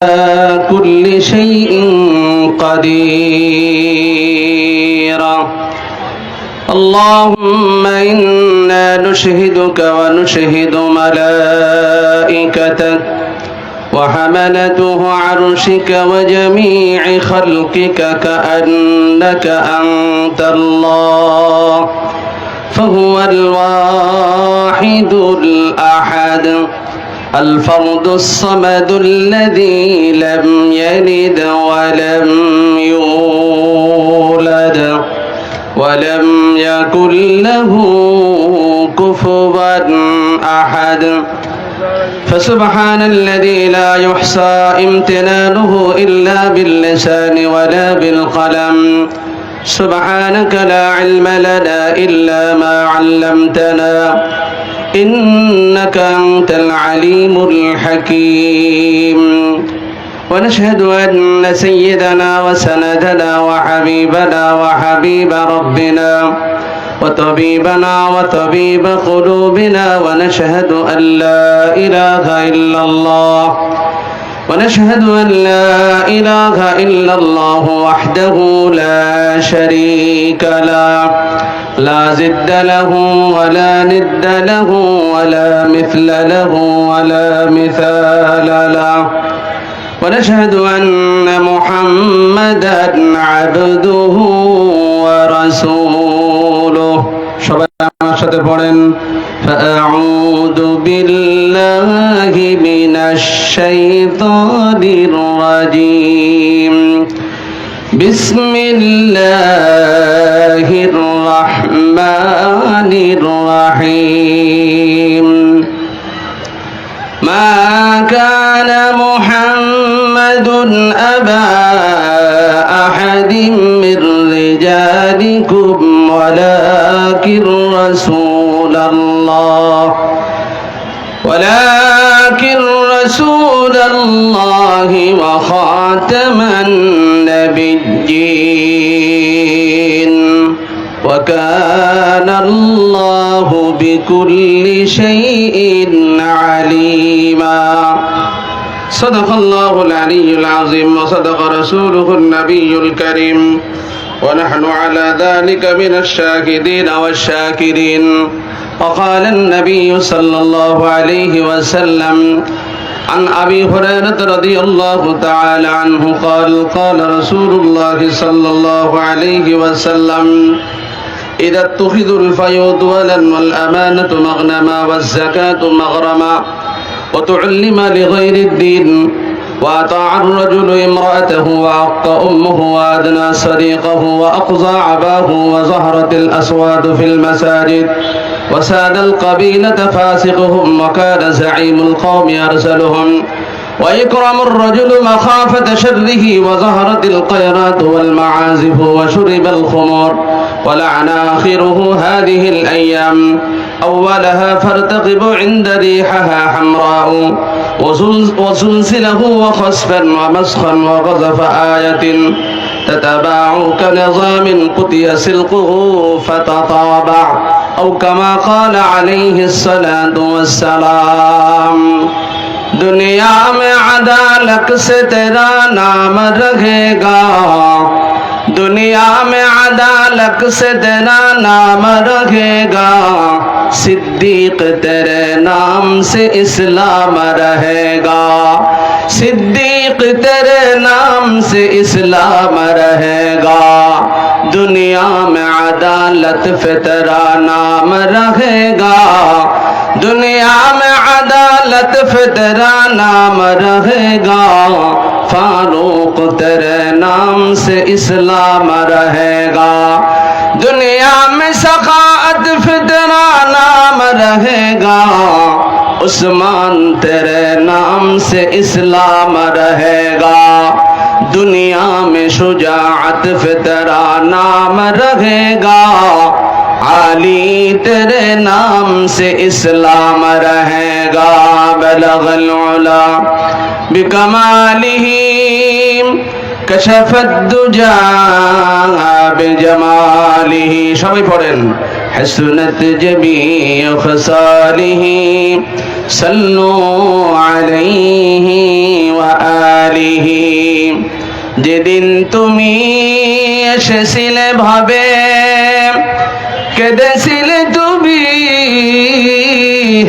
كل شيء قدير. اللهم إنا نشهدك ونشهد ملائكتك وحملته عرشك وجميع خلقك كأنك أنت الله، فهو الواحد الأحد الفرد الصمد الذي لم يلد ولم يولد ولم يكن له كفوا أحد. فسبحان الذي لا يحصى امتنانه إلا باللسان ولا بالقلم. سبحانك لا علم لنا إلا ما علمتنا إنك أنت العليم الحكيم. ونشهد أن سيدنا وسندنا وحبيبنا وحبيب ربنا وطبيبنا وطبيب قلوبنا ونشهد أن لا إله إلا الله ونشهد أن لا إله إلا الله وحده لا شريك له لا ضد له ولا ند له ولا مثل له ولا مثال له. ونشهد أن محمدا عبده ورسوله. সবাই আমার সাথে পড়েন فأعوذ بالله من الشيطان الرجيم. بسم الله الرحمن الرحيم. ما كان محمد أبا أحد من رجالكم ولكن رسول الله وخاتم النبيين وكان الله بكل شيء عليما. صدق الله العلي العظيم وصدق رسوله النبي الكريم ونحن على ذلك من الشاهدين والشاكرين. وقال النبي صلى الله عليه وسلم عن أبي هريرة رضي الله تعالى عنه قال قال رسول الله صلى الله عليه وسلم إذا اتخذوا الفيوض والأمانة مغنما والزكاة مغرما وتعلم لغير الدين وأطاع الرجل امرأته وعق أمه وأدنى صديقه وأقضى عباه وظهرت الأصوات في المساجد وساد القبيلة فاسقهم وكان زعيم القوم أرسلهم ويكرم الرجل مخافة شره وظهرت القيرات والمعازف وشرب الخمور ولعن آخره هذه الأيام أولها فارتقب عند ريحها حمراء وزلزله وخسفا ومسخا وقذف آية تتباع كنظام قطي سلقه فتطابع أو كما قال عليه الصلاة والسلام. दुनिया में अदालत से तेरा नाम रहेगा, दुनिया में अदालत से तेरा नाम रहेगा, सिद्दीक तेरे नाम से इस्लाम रहेगा, सिद्दीक तेरे नाम से इस्लाम रहेगा, दुनिया में अदालत पे तेरा नाम रहेगा, दुनिया में अदालत पे तेरा नाम रहेगा, फारूक तेरे नाम से इस्लाम रहेगा, दुनिया में सखाअत पे तेरा नाम रहेगा, उस्मान तेरे नाम से इस्लाम रहेगा, दुनिया में शुजाअत पे तेरा नाम रहेगा, आली तेरे नाम से इस्लाम रहेगा, बलगल उला बिकमालिही कशफत दुजा बिजमालिही। सबाई पढ़ेन حسنت جميع خصاله صلوا عليه وآله যেদিন তুমি এসেছিলে ভাবে কেঁদেছিলে তুমি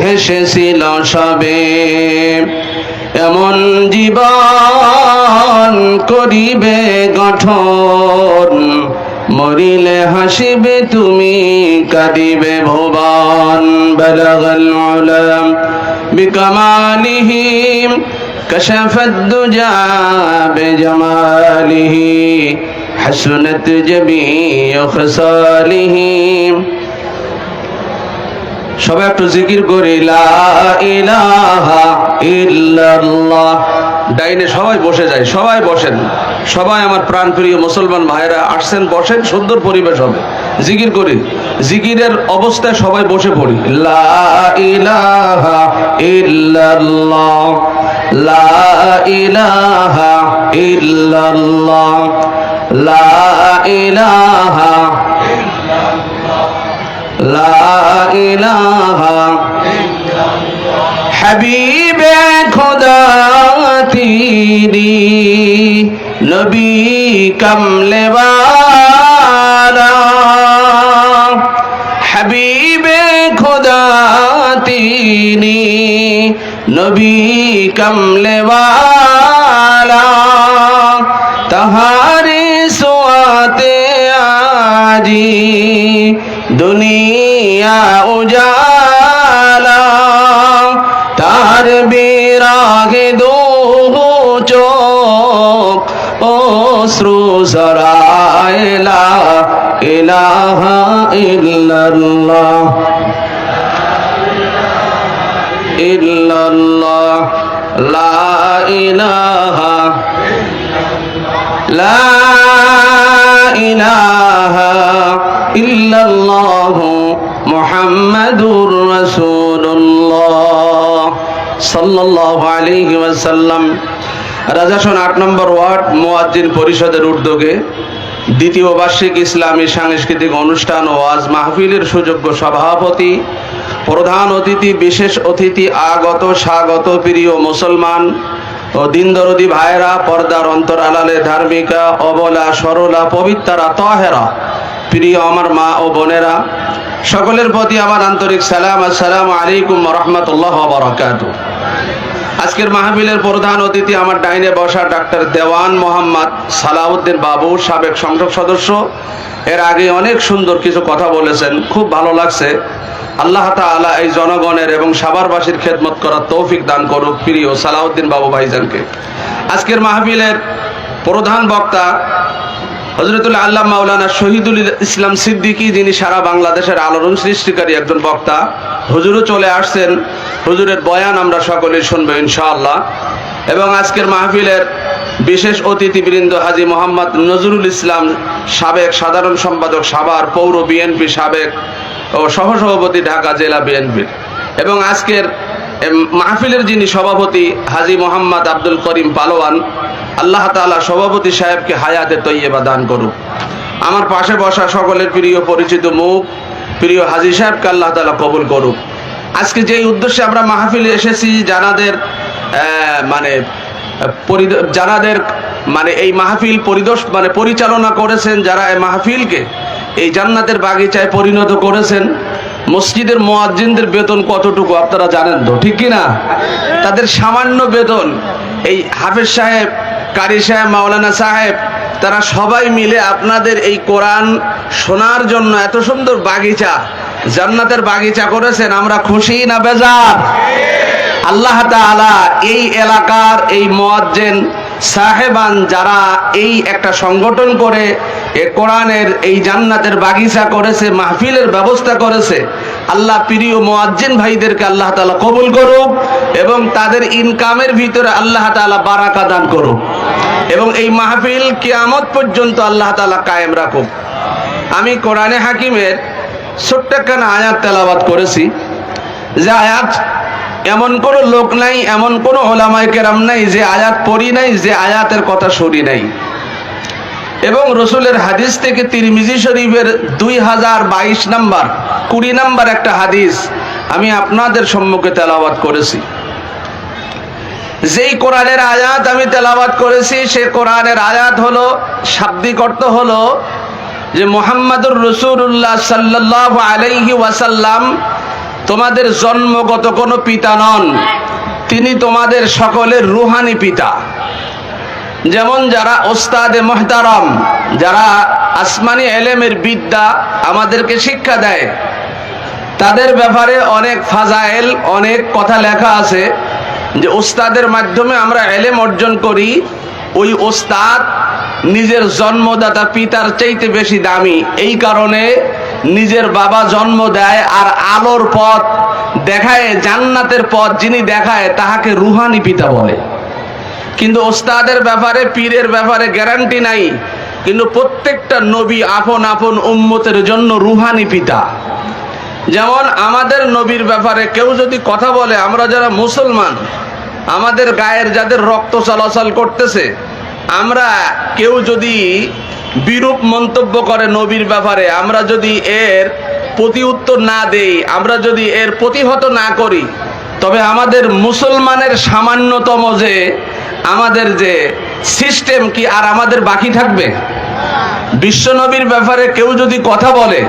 হেসেছিল সবে এমন জীবন করিবে গঠন মরিলে হাসিবে তুমি কাঁদিবে ভুবন বালাগাল উলাম বিকামালিহি كشف الدجى بجماله حسنت جميع خصاله সবাই একটু জিকির করি লা ইলাহা ইল্লাল্লাহ। ডাইনে সবাই বসে যায়, সবাই বসেন, সবাই আমার প্রাণপ্রিয় মুসলমান ভাইরা আসছেন, বসেন, সুন্দর পরিবেশ হবে, জিকির করি। জিকিরের অবস্থায় সবাই বসে পড়ি। লা ইলাহা ইল্লাল্লাহ, লা ইলাহা ইল্লাল্লাহ, লা ইলাহা লা ইলাহা হাবিবে খোদা তিরি নবী কমলে ওয়ালা হাবিবে খোদা তিনি নবী কমলে ওয়ালা তাহারি সোয়াতে আজি দুনিয়া উজালা তার বিরাগে দু চোখ অশ্রু ঝরায় লা ইলাহা ইল্লাল্লাহ ইল্লাল্লাহ লা ইলাহা লা ইলাহা ইল্লাল্লাহু মুহাম্মাদুর রাসূলুল্লাহ সাল্লাল্লাহু আলাইহি ওয়াসাল্লাম। রাজাসন ৮ নম্বর ওয়ার্ড মুয়াজ্জিন পরিষদের উদ্যোগে দ্বিতীয় বার্ষিক ইসলামী সাংস্কৃতিক অনুষ্ঠান ও ওয়াজ মাহফিলের সুযোগ্য সভাপতি, প্রধান অতিথি, বিশেষ অতিথি, আগত স্বাগত প্রিয় মুসলমান ও দিনদরদি ভাইরা, পর্দার অন্তর আলালে ধার্মিকা, অবলা, সরলা, পবিত্রা, তহেরা, প্রিয় আমার মা ও বোনেরা, সকলের প্রতি আমার আন্তরিক সালাম। আসসালামু আলাইকুম ওয়া রাহমাতুল্লাহি ওয়া বারাকাতুহু। আজকের মাহফিলের প্রধান অতিথি আমার ডাইনে বসা ডাক্তার দেওয়ান মোহাম্মদ সালাউদ্দিন বাবু, সাবেক সংসদ সদস্য। এর আগে অনেক সুন্দর কিছু কথা বলেছেন, খুব ভালো লাগছে। আল্লাহ তাআলা এই জনগণের এবং সাভারবাসীর খেদমত করার তৌফিক দান করুক প্রিয় সালাউদ্দিন বাবু ভাইজানকে। আজকের মাহফিলের প্রধান বক্তা হযরতুল আল্লাহ মাওলানা শহীদুল ইসলাম সিদ্দিকী, যিনি সারা বাংলাদেশের আলোড়ন সৃষ্টিকারী একজন বক্তা। হুজুরও চলে আসছেন, হুজুরের বয়ান আমরা সকলেই শুনবো ইনশাআল্লাহ। এবং আজকের মাহফিলের বিশেষ অতিথিবৃন্দ হাজী মোহাম্মদ নজরুল ইসলাম, সাবেক সাধারণ সম্পাদক সাভার পৌর বিএনপি, সাবেক ও সহসভাপতি ঢাকা জেলা বিএনপির। এবং আজকের মাহফিলের যিনি সভাপতি হাজী মোহাম্মদ আব্দুল করিম পালোয়ান, আল্লাহ তাআলা সভাপতি সাহেবকে হায়াতে তৈয়বা দান করুক। আমার পাশে বসা সকলের প্রিয় পরিচিত মুখ প্রিয় হাজী সাহেবকে আল্লাহ তাআলা কবুল করুক। আজকে যেই উদ্দেশ্যে আমরা মাহফিলে এসেছি, জানাদের এই মাহফিল পরিচালনা করেছেন, যারা এই মাহফিলকে এই জান্নাতের বাগিচায় পরিণত করেছেন। মসজিদের মুয়াজ্জিনদের বেতন কতটুকু আপনারা জানেন তো, ঠিক কিনা? তাদের সামান্য বেতন, এই হাফেজ সাহেব, কারি সাহেব, মাওলানা সাহেব, তারা সবাই মিলে আপনাদের এই কোরআন শোনার জন্য এত সুন্দর বাগিচা, জান্নাতের বাগিচা করেছেন। আমরা খুশি না বেজার? আল্লাহ তাআলা এই এলাকার এই মুয়াজ্জিন সাহেবান যারা এই একটা সংগঠন করে এ কোরআনের এই জান্নাতের বাগিচা করেছে, মাহফিলের ব্যবস্থা করেছে, আল্লাহ প্রিয় মুয়াজ্জিন ভাইদেরকে আল্লাহ তাআলা কবুল করুক এবং তাদের ইনকামের ভিতরে আল্লাহ তাআলা বারাকা দান করুক এবং এই মাহফিল কিয়ামত পর্যন্ত আল্লাহ তাআলা কায়েম রাখুক। আমি কোরআনে হাকিমের ছোট্ট একখানা আয়াত তেলাওয়াত করেছি, যে আয়াত এমন কোনো লোক নাই, এমন কোনো ওলামায়ে কেরাম নাই যে আয়াত পড়ি নাই, যে আয়াতের কথা শুনি নাই। এবং রসুলের হাদিস থেকে তিরমিজি শরীফের 2022 নম্বর 20 নম্বর একটা হাদিস আমি আপনাদের সম্মুখে তেলাওয়াত করেছি। যেই কোরআনের আয়াত আমি তেলাওয়াত করেছি সে কোরআনের আয়াত হলো, শাব্দিক অর্থ হলো যে মুহাম্মাদুর রাসূলুল্লাহ সাল্লাল্লাহু আলাইহি ওয়াসাল্লাম তোমাদের জন্মগত কোনো পিতা নন, তিনি তোমাদের সকলের রুহানি পিতা। যেমন যারা ওস্তাদে মুহতারাম, যারা আসমানি এলেমের বিদ্যা আমাদেরকে শিক্ষা দেয়, তাদের ব্যাপারে অনেক ফাজাইল, অনেক কথা লেখা আছে যে ওস্তাদের মাধ্যমে আমরা এলেম অর্জন করি। ওই ওস্তাদ নিজের জন্মদাতা পিতার চাইতে বেশি দামি, এই কারণে নিজের বাবা জন্ম দেয় আর আলোর পথ দেখায়, জান্নাতের পথ যিনি দেখায় তাহাকে রুহানি পিতা বলে। কিন্তু ওস্তাদের ব্যাপারে, পীরের ব্যাপারে গ্যারান্টি নাই, কিন্তু প্রত্যেকটা নবী আপন আপন উম্মতের জন্য রুহানি পিতা। যেমন আমাদের নবীর ব্যাপারে কেউ যদি কথা বলে, আমরা যারা মুসলমান, আমাদের গায়ের যাদের রক্ত চলাচল করতেছে, আমরা কেউ যদি বিরূপ মন্তব্য করে নবীর ব্যাপারে, আমরা যদি এর প্রতি উত্তর না দেই, আমরা যদি এর প্রতিহত না করি, তবে আমাদের মুসলমানের সামান্যতম যে আমাদের যে সিস্টেম কি আর আমাদের বাকি থাকবে? বিশ্বনবীর ব্যাপারে কেউ যদি কথা বলে,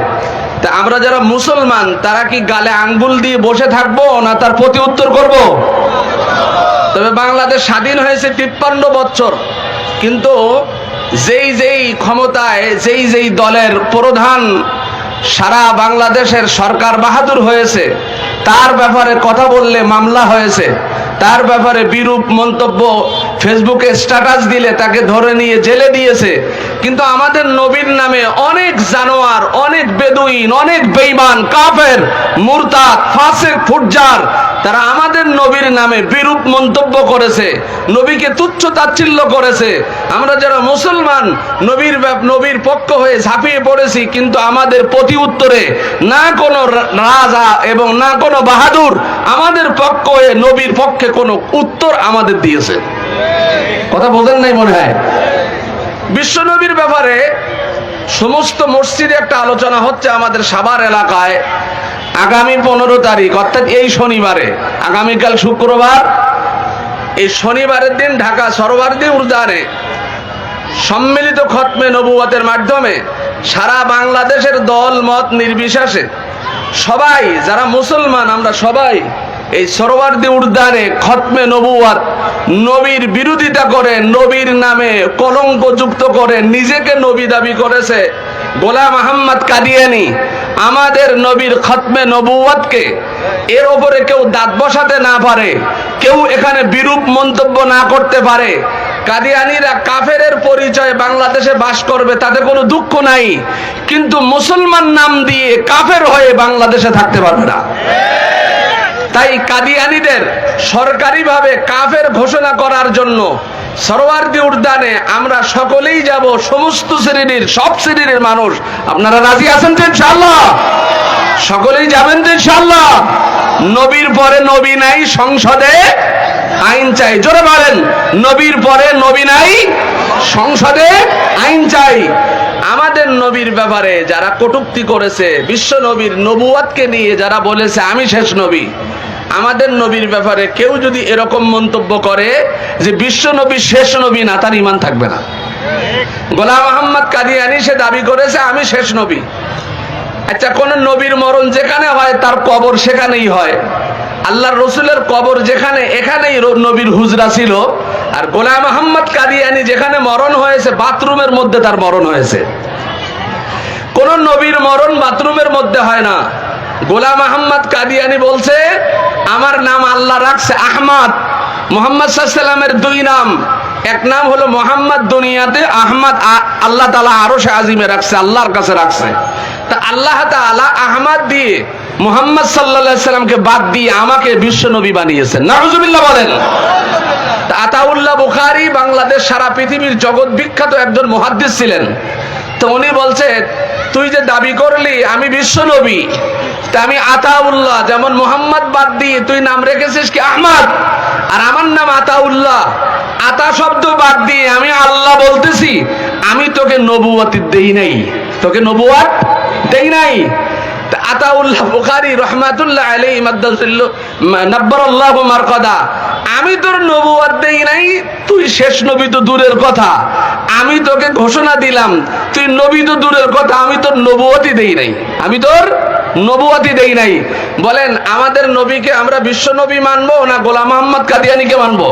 তা আমরা যারা মুসলমান তারা কি গালে আঙ্গুল দিয়ে বসে থাকবো না তার প্রতি উত্তর করব? তবে বাংলাদেশ স্বাধীন হয়েছে 53 বছর, কিন্তু যেই যেই ক্ষমতায়, যেই যেই দলের প্রধান সারা বাংলাদেশের সরকার বাহাদুর হয়েছে, তার ব্যাপারে কথা বললে মামলা হয়েছে, তার ব্যাপারে বিরূপ মন্তব্য ফেসবুকে স্ট্যাটাস দিলে তাকে ধরে নিয়ে জেলে দিয়েছে। কিন্তু আমাদের নবীর নামে অনেক জানোয়ার, অনেক বেদুইন, অনেক বেঈমান, কাফের, মুরতাদ, ফাসিক, ফুজ্জার, তারা আমাদের নবীর নামে বিরূপ মন্তব্য করেছে, নবীকে তুচ্ছ তাচ্ছিল্য করেছে। আমরা যারা মুসলমান নবীর পক্ষ হয়ে ঝাঁপিয়ে পড়েছি, কিন্তু আমাদের প্রতি উত্তরে না কোনো রাজা এবং না কোনো বাহাদুর আমাদের পক্ষ হয়ে নবীর পক্ষে কোনো উত্তর আমাদের দিয়েছে। কথা বোঝেন নাই মনে হয়? বিশ্ব নবীর ব্যাপারে সমস্ত মসজিদে একটা আলোচনা হচ্ছে আমাদের সাভার এলাকায়। আগামী 15 তারিখ অর্থাৎ এই শনিবারে, আগামীকাল শুক্রবার, এই শনিবারের দিন ঢাকা সরোয়ার্দী উদ্যানে সম্মিলিত খতমে নবুয়তের মাধ্যমে সারা বাংলাদেশের দল মত নির্বিশেষে সবাই যারা মুসলমান, আমরা সবাই এই সরোয়ার্দী উদ্যানে খতমে নবুয়ত, নবীর বিরোধিতা করে, নবীর নামে কলঙ্ক যুক্ত করে নিজেকে নবী দাবি করেছে গোলাম আহমদ কাদিয়ানী, আমাদের নবীর খতমে নবুয়তকে এর ওপরে কেউ দাঁত বসাতে না পারে, কেউ এখানে বিরূপ মন্তব্য না করতে পারে। কাদিয়ানীরা কাফেরের পরিচয় বাংলাদেশে বাস করবে, তাতে কোনো দুঃখ নাই, কিন্তু মুসলমান নাম দিয়ে কাফের হয়ে বাংলাদেশে থাকতে পারবে না। তাই কাদিয়ানীদের সরকারিভাবে কাফের ঘোষণা করার জন্য সরোয়ার্দী উদ্যানে আমরা সকলেই যাব, সমস্ত শ্রেণীর, সব শ্রেণীর মানুষ। আপনারা রাজি আছেন তো ইনশাআল্লাহ? সকলেই যাবেন তো ইনশাআল্লাহ? নবীর পরে নবী নাই, সংসদে আইন চাই। জোরে বলেন, নবীর পরে নবী নাই, সংসদে আইন চাই। আমাদের নবীর ব্যাপারে যারা কটূক্তি করেছে, বিশ্ব নবীর নবুয়তকে নিয়ে যারা বলেছে আমি শেষ নবী, আমাদের নবীর ব্যাপারে কেউ যদি এরকম মন্তব্য করে যে বিশ্ব নবী শেষ নবী না, তার ঈমান থাকবে না। গোলাম আহমদ কাদিয়ানী সে দাবি করেছে আমি শেষ নবী। আচ্ছা, কোন নবীর মরণ যেখানে হয় তার কবর সেখানেই হয়। আল্লাহর রসুলের কবর যেখানে, এখানেই নবীর হুজরা ছিল। আর গোলাম আহমদ কাদিয়ানী যেখানে মরণ হয়েছে, বাথরুমের মধ্যে তার মরণ হয়েছে। কোন নবীর মরণ বাথরুমের মধ্যে হয় না। গোলাম আহমদ কাদিয়ানী বলছে আমার নাম আল্লাহ রাখছে আহমদ। মুহাম্মদ সাল্লাল্লাহু আলাইহি ওয়াসাল্লামের দুই নাম, এক নাম হলো মোহাম্মদ দুনিয়াতে, আহমদ আল্লাহ তাআলা আরশে আজিমে রাখছে, আল্লাহর কাছে রাখছে। তা আল্লাহ তাআলা আহমদ দিয়ে মুহাম্মদ সাল্লাল্লাহু আলাইহি ওয়াসাল্লামকে বাদ দিয়ে আমাকে বিশ্ব নবী বানিয়েছেন। নাউজুবিল্লাহ বলেন। তা আতাউল্লাহ বুখারী বাংলাদেশ সারা পৃথিবীর জগৎ বিখ্যাত একজন মুহাদ্দিস ছিলেন। তো উনি বলছে তুই যে দাবি করলি আমি বিশ্ব নবী, তা আমি আতাউল্লাহ, যেমন মোহাম্মদ বাদ দিয়ে তুই নাম রেখেছিস কি আহমদ, আর আমার নাম আতাউল্লাহ। আতা শব্দ বাদ দিয়ে আমি আল্লাহ বলতেছি, আমি তোকে নবুয়ত দেই নাই, তোকে নবুয়ত দেই নাই। আতাউল্লাহ বুখারী রাহমাতুল্লাহ আলাইহি মাদ্দাসাল্লাহু নাব্বারাল্লাহু মারকাদা, আমি তোর নবুয়ত দেই নাই, তুই শেষ নবী তো দূরের কথা, আমি তোকে ঘোষণা দিলাম তুই নবী তো দূরের কথা, আমি তোর নবুয়তই দেই নাই, আমি তোর নবুয়তই দেই নাই। বলেন আমাদের নবীকে আমরা বিশ্ব নবী মানবো না গোলাম মোহাম্মদ কাদিয়ানীকে মানবো?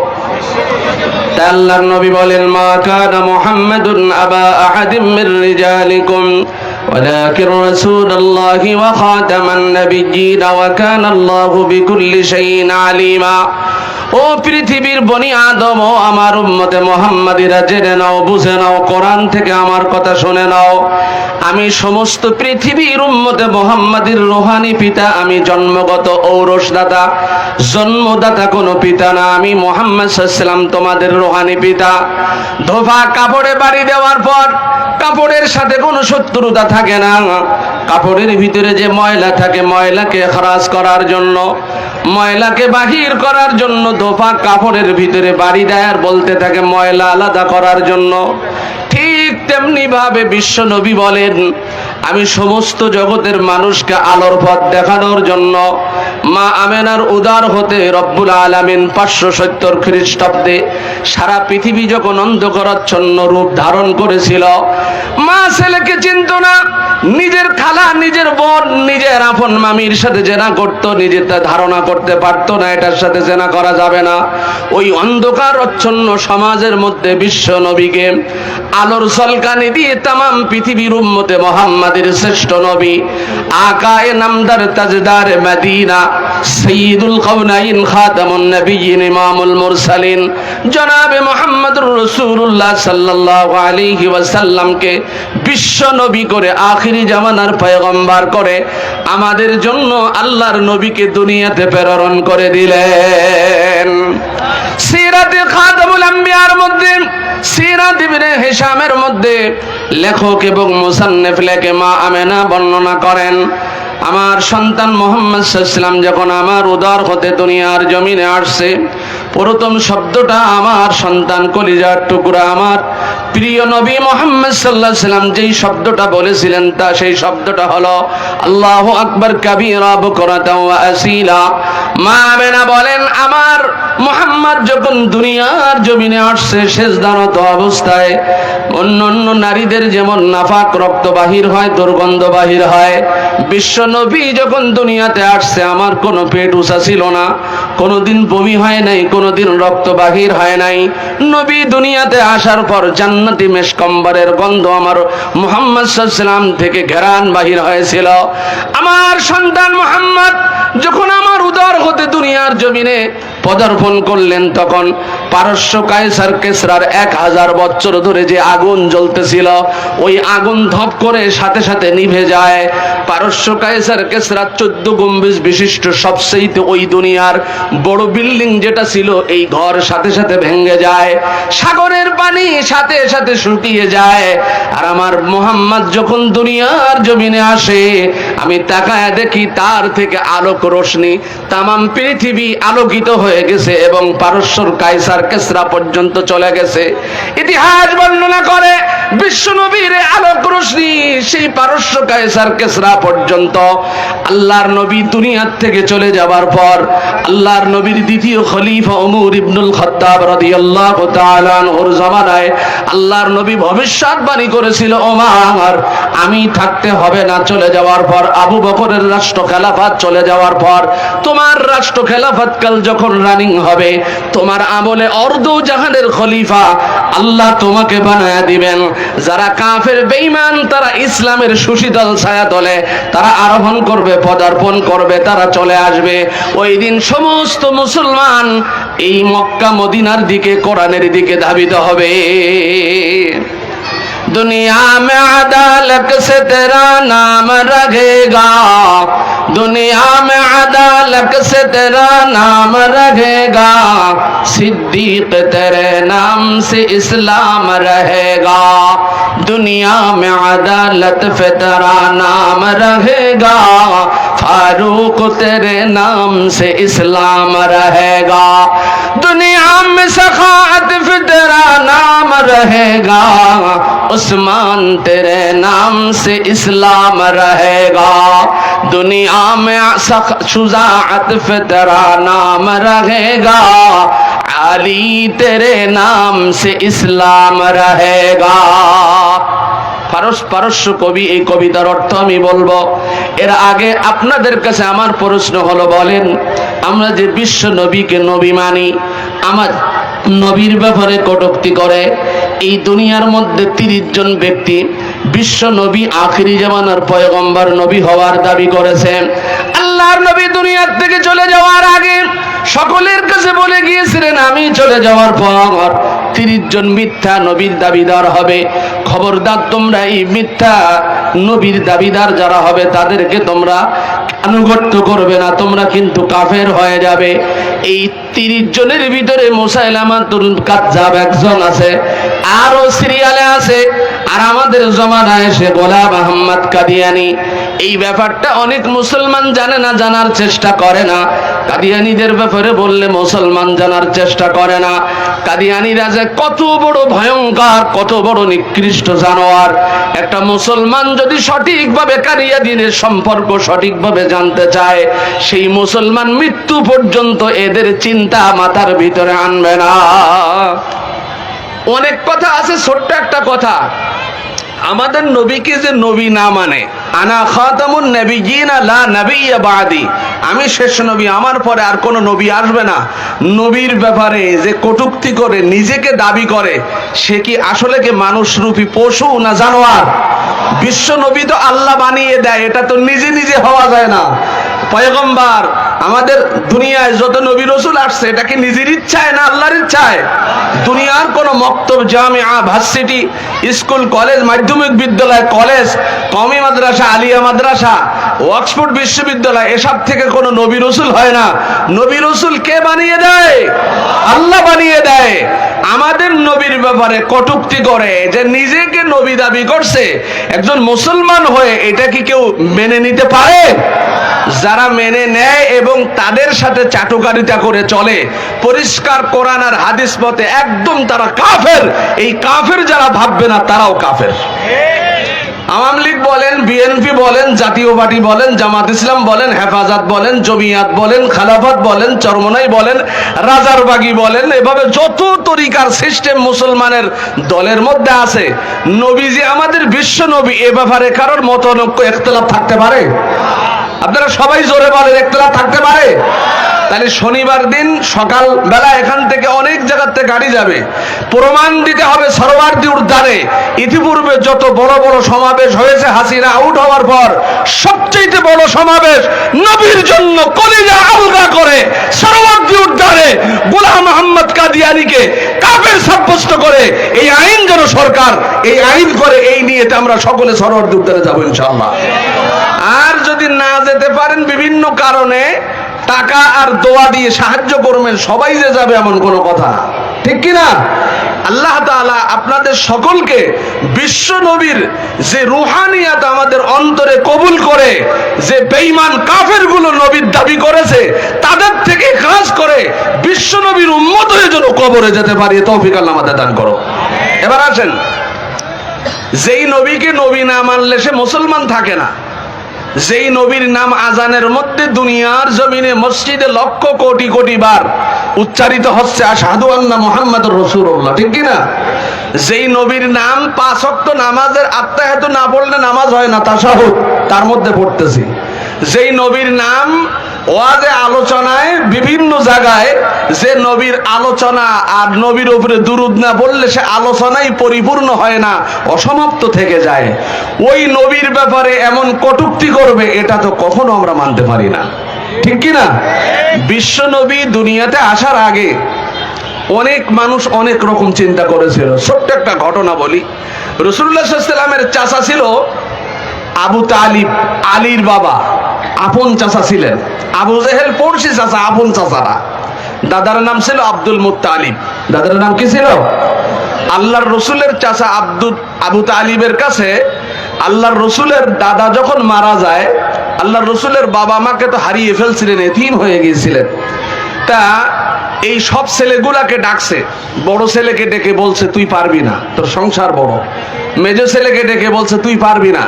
তাই আল্লাহর নবী বলেন, মা কানা মুহাম্মাদুন আবা আহাদিম মির রিজালিকুম ولكن رسول الله وخاتم النبيين وكان الله بكل شيء عليما। ও পৃথিবীর বনি আদম, ও আমার উম্মতে মুহাম্মাদীরা, জেনে নাও, বুঝে নাও, কোরআন থেকে আমার কথা শুনে নাও, আমি সমস্ত পৃথিবীর উম্মতে মুহাম্মাদীর রূহানী পিতা, আমি জন্মগত ঔরসদাতা, জন্মদাতা কোনো পিতা না, আমি মুহাম্মদ সাল্লাল্লাহু আলাইহি ওয়াসাল্লাম তোমাদের রূহানী পিতা। ধোফা কাপড়ে বাড়ি দেওয়ার পর কাপড়ের সাথে কোনো শত্রুতা থাকে না, কাপড়ের ভিতরে যে ময়লা থাকে ময়লাকে খারাজ করার জন্য, ময়লাকে বাহির করার জন্য ধোফা কাপড়ের ভিতরে বাড়ি দেয় আর বলতে থাকে ময়লা আলাদা করার জন্য। ঠিক তেমনি ভাবে বিশ্ব নবী বলেন, আমি সমস্ত জগতের মানুষকে আলোর পথ দেখানোর জন্য মা আমেনার উদার হতে রব্বুল আলামিন 570 খ্রিস্টাব্দে সারা পৃথিবী যখন অন্ধকারাচ্ছন্ন রূপ ধারণ করেছিল, মা ছেলেকে চিনত না, নিজের খালা, নিজের বোন, নিজের আপন মামির সাথে জেনা করত, নিজের তা ধারণা করতে পারত না এটার সাথে জেনা করা যাবে না। ওই অন্ধকারাচ্ছন্ন সমাজের মধ্যে বিশ্ব নবীকে আলোর ঝলকানি দিয়ে তামাম পৃথিবীর উম্মতে মুহাম্মাদের শ্রেষ্ঠ নবী, আকায়ে নামদার তাজদার মদিনা, সাইয়্যিদুল কাওনাইন, খাতামুন নবিয়্যিন, ইমামুল মুরসালিন জনাবে মুহাম্মদুর রাসূলুল্লাহ সাল্লাল্লাহু আলাইহি ওয়াসাল্লামকে বিশ্ব নবী করে, আখিরি জামানার পয়গম্বর করে আমাদের জন্য আল্লাহর নবীকে দুনিয়াতে প্রেরণ করে দিলেন। সিরাতে খাতামুল আম্বিয়ার মধ্যে, সিরাত ইবনে হিশামের মধ্যে লেখক এবং মুসান্নিফ লেখে মা আমেনা বর্ণনা করেন, আমার সন্তান মুহাম্মদ সাল্লাল্লাহু আলাইহি ওয়াসাল্লাম যখন আমার উদর হতে দুনিয়ার জমিনে আসছে, প্রথম শব্দটা আমার সন্তান কলিজার টুকরা আমার প্রিয় নবী মুহাম্মদ সাল্লাল্লাহু আলাইহি ওয়াসাল্লাম যেই শব্দটা বলেছিলেন, তা সেই শব্দটা হলো আল্লাহু আকবার কাবীরা বুকরাতাও ওয়া আসীলা। মা আমেনা বলেন, আমার মুহাম্মদ যখন দুনিয়ার জমিনে আসছে সেজদারত অবস্থায়, অন্য নারীদের যেমন নাফাক রক্ত বাহির হয়, দুর্গন্ধ বাহির হয়, বিশ্ব নবী যখন দুনিয়াতে আসছে আমার কোনো পেট উঁচা ছিল না, কোনোদিন বমি হয় নাই, কোনোদিন রক্ত বাহির হয় নাই। নবী দুনিয়াতে আসার পর জান্নাতি মেশকম্বরের গন্ধ আমার মুহাম্মদ সাল্লাল্লাহু আলাইহি ওয়াসাল্লাম থেকে ঘেরান বাহির হয়েছিল। আমার সন্তান মুহাম্মদ যখন আমার উদর হতে দুনিয়ার জমিনে পদার্পণ করলেন, তখন পারস্য কায়সার কেসরার 1000 বছর ধরে যে আগুন জ্বলতেছিল, ওই আগুন ধপ করে সাথে সাথে নিভে যায়। পারস্য কায়সার কেসরার 14 গম্বুজ বিশিষ্ট সবচেয়ে ওই দুনিয়ার বড় বিল্ডিং যেটা ছিল, এই ঘর সাথে সাথে ভেঙে যায়, সাগরের পানি সাথে সাথে শুকিয়ে যায়। আর আমার মুহাম্মদ যখন দুনিয়ার জমিনে আসে, আমি তাকায় দেখি তার থেকে আলোক রোশনি তামাম পৃথিবী আলোকিত হয়ে গেছে এবং পারস্যর কায়সার কেসরা পর্যন্ত চলে গেছে। ইতিহাস বর্ণনা করে বিশ্ব নবীর আলোক রোশনি সেই পারস্য কায়সার কেসরা পর্যন্ত। আল্লাহর নবী দুনিয়ার থেকে চলে যাওয়ার পর আল্লাহর নবীর দ্বিতীয় খলিফা ওমর ইবনুল খাত্তাব রাদিয়াল্লাহু তাআলা আনহুর জামানায় আল্লাহর নবী ভবিষ্যৎবাণী করেছিল, ওমর আমি থাকতে হবে না, চলে যাওয়ার পর আবু বকরের রাষ্ট্র খেলাফত চলে যাওয়ার পর তোমার রাষ্ট্র খেলাফত কাল যখন রানিং হবে, তোমার আমলে অর্ধ জাহানের খলিফা আল্লাহ তোমাকে বানায়া দিবেন। যারা কাফের বেঈমান তারা ইসলামের সুশীতল ছায়াতলে তারা আরোহণ করবে, পদার্পণ করবে, তারা চলে আসবে। ওই দিন সমস্ত মুসলমান এই মক্কা মদিনার দিকে, কোরআনের দিকে ধাবিত হবে। दुनिया में अदालत से तेरा नाम रहेगा, दुनिया में अदालत से तेरा नाम रहेगा, सिद्दीक तेरे नाम से इस्लाम रहेगा, दुनिया में अदालत पे तेरा नाम रहेगा, फारूक तेरे नाम से इस्लाम रहेगा। दुनिया में सखात पे तेरा नाम रहेगा, उस्मान तेरे नाम से इस्लाम रहेगा। दुनिया में शुजाअत पे तेरा नाम रहेगा, अली तेरे नाम से इस्लाम रहेगा। পারস্য কবি এই কবিতার অর্থ আমি বলবো। এর আগে আপনাদের কাছে আমার প্রশ্ন হলো, বলেন আমরা যে বিশ্ব নবীকে নবী মানি, আমার নবীর ব্যাপারে কটূক্তি করে, এই দুনিয়ার মধ্যে 30 জন ব্যক্তি বিশ্ব নবী আখিরি জামানার পয়গম্বর নবী হওয়ার দাবি করেছেন। আল্লাহর নবী দুনিয়ার থেকে চলে যাওয়ার আগে সকলের কাছে বলে গিয়েছিলেন, আমি চলে যাওয়ার পর 30 জন মিথ্যা নবীর দাবিদার হবে। খবরদার তোমরা এই মিথ্যা নবীর দাবিদার যারা হবে তাদেরকে তোমরা আনুগত্য করবে না, তোমরা কিন্তু কাফের হয়ে যাবে। এই 30 জনের ভিতরে মুসাইলামাতুল কাজ্জাব একজন আছে, আরো সিরিয়ালে আছে, আর আমাদের জমানায় এসে গোলাম আহমদ কাদিয়ানি। এই ব্যাপারটা অনেক মুসলমান জানে না, জানার চেষ্টা করে না। কাদিয়ানীদের ব্যাপারে বললে মুসলমান জানার চেষ্টা করে না। কাদিয়ানীরা যে কত বড় ভয়ঙ্কর, কত বড় নিকৃষ্ট জানোয়ার, একটা মুসলমান যদি সঠিকভাবে কাদিয়ানীদের সম্পর্ক সঠিকভাবে জানতে চায়, সেই মুসলমান মৃত্যু পর্যন্ত এদের চিন্তা মাথার ভিতরে আনবে না। অনেক কথা আছে, ছোট্ট একটা কথা, আমাদের নবীকে যে নবী না মানে, আনা খাতামুন নবিয়্যিনা লা নবিয়্যা বাদি, আমি শেষ নবী, আমার পরে আর কোনো নবী আসবে না, নবীর ব্যাপারে যে কটূক্তি করে নিজেকে দাবি করে, সে কি আসলে কি মানুষরূপী পশু না জানোয়ার? বিশ্ব নবী তো আল্লাহ বানিয়ে দেয়, এটা তো নিজে নিজে হওয়া যায় না। পয়গম্বর আমাদের দুনিয়ায় যত নবী রসুল আসছে, এটা কি নিজের ইচ্ছায় না আল্লাহর ইচ্ছায়? দুনিয়ার কোন মক্তব, জামিয়া, ভার্সিটি, স্কুল, কলেজ, মাধ্যমিক বিদ্যালয়, কলেজ, কওমি মাদ্রাসা, আলিয়া মাদ্রাসা, অক্সফোর্ড বিশ্ববিদ্যালয়, এসব থেকে কোনো নবী রসুল হয় না। নবী রসুল কে বানিয়ে দেয়? আল্লাহ বানিয়ে দেয়। আমাদের নবীর ব্যাপারে কটূক্তি করে যে নিজেকে নবী দাবি করছে, একজন মুসলমান হয়ে এটা কি কেউ মেনে নিতে পারে? যারা মেনে নেয় এবং তাদের সাথে চাটুকারিতা করে চলে, পরিষ্কার কোরআন আর হাদিস মতে একদম তারা কাফের। এই কাফের যারা ভাববে না, তারাও কাফের। আওয়ামী লীগ বলেন, বিএনপি বলেন, জাতীয় পার্টি বলেন, জামাত ইসলাম বলেন, হেফাজত বলেন, জমিয়াত বলেন, খেলাফত বলেন, চরমনাই বলেন, রাজারবাগি বলেন, এভাবে যত তরিকার সিস্টেম মুসলমানের দলের মধ্যে আছে, নবীজি আমাদের বিশ্ব নবী, এ ব্যাপারে কারোর মতানৈক্য ইখতিলাফ থাকতে পারে? আপনারা সবাই জোরে বলেন, ইখতিলাফ থাকতে পারে? তাহলে শনিবার দিন সকাল বেলা এখান থেকে অনেক জায়গাতে গাড়ি যাবে, প্রমাণ দিতে হবে সরোয়ার্দী উদ্যানে ইতিপূর্বে যত বড় বড় সমাবেশ হয়েছে, হাসিনা আউট হওয়ার পর সবচেয়ে বড় সমাবেশ নবীর জন্য কলিজা আলগা করে সরোয়ার্দী উদ্যানে গোলাম আহমদ কাদিয়ানীকে কাফের সাব্যস্ত করে এই আইন যেন সরকার এই আইন করে, এই নিয়েতে আমরা সকলে সরোয়ার্দী উদ্যানে যাবো ইনশাআল্লাহ। আর যদি না যেতে পারেন বিভিন্ন কারণে, টাকা আর দোয়া দিয়ে সাহায্য করবেন, সবাই যে যাবে এমন কোনো কথা, ঠিক কিনা? আল্লাহ তাআলা আপনাদের সকলকে বিশ্ব নবীর যে রুহানিয়াত আমাদের অন্তরে কবুল করে, যে বেঈমান কাফেরগুলো নবীর দাবি করেছে, তাদের থেকে খাস করে বিশ্ব নবীর উম্মত হয়ে যেন কবরে যেতে পারি, তৌফিক আল্লাহ আমাদের দান করো। এবার আসেন, যেই নবীকে নবী না মানলে সে মুসলমান থাকে না। যেই নবীর নাম আজানের মধ্যে দুনিয়ার জমিনে মসজিদে লক্ষ কোটি কোটি বার উচ্চারিত হচ্ছে, আশহাদু আন্না মুহাম্মাদুর রাসূলুল্লাহ, ঠিক কি না? যেই নবীর নাম 5 ওয়াক্ত নামাজের আত্তাহিয়াতু না পড়লে নামাজ হয় না, তাশাহুদ তার মধ্যে পড়তেছি। যেই নবীর নাম ওয়াজে আলোচনায় বিভিন্ন জায়গায়, যে নবীর আলোচনা আর নবীর উপরে দুরূদ না বললে সে আলোচনাই পরিপূর্ণ হয় না, অসমাপ্ত থেকে যায়, ওই নবীর ব্যাপারে এমন কটূক্তি করবে, এটা তো কখনো আমরা মানতে পারি না, ঠিক কি না? বিশ্ব নবী দুনিয়াতে আসার আগে অনেক মানুষ অনেক রকম চিন্তা করেছিল। ছোট্ট একটা ঘটনা বলি। রাসূলুল্লাহ সাল্লাল্লাহু আলাইহি ওয়াসাল্লামের চাচা ছিল আবু তালিব, আলীর বাবা, আপন চাচা ছিলেন। আবু জেহেল পড়শি চাচা, আপন চাচারা। দাদার নাম ছিল আব্দুল মুত্তালিব। দাদার নাম কি ছিল? আল্লাহর রসুলের চাচা আবু তালিবের কাছে আল্লাহর রসুলের দাদা যখন মারা যায়, আল্লাহর রসুলের বাবা মাকে তো হারিয়ে ফেলছিলেন, এতিম হয়ে গিয়েছিলেন। তা এই সব ছেলেগুলাকে ডাকছে, বড় ছেলেকে ডেকে বলছে তুই পারবি না, তোর সংসার বড়। মেজো ছেলেকে ডেকে বলছে তুই পারবি না।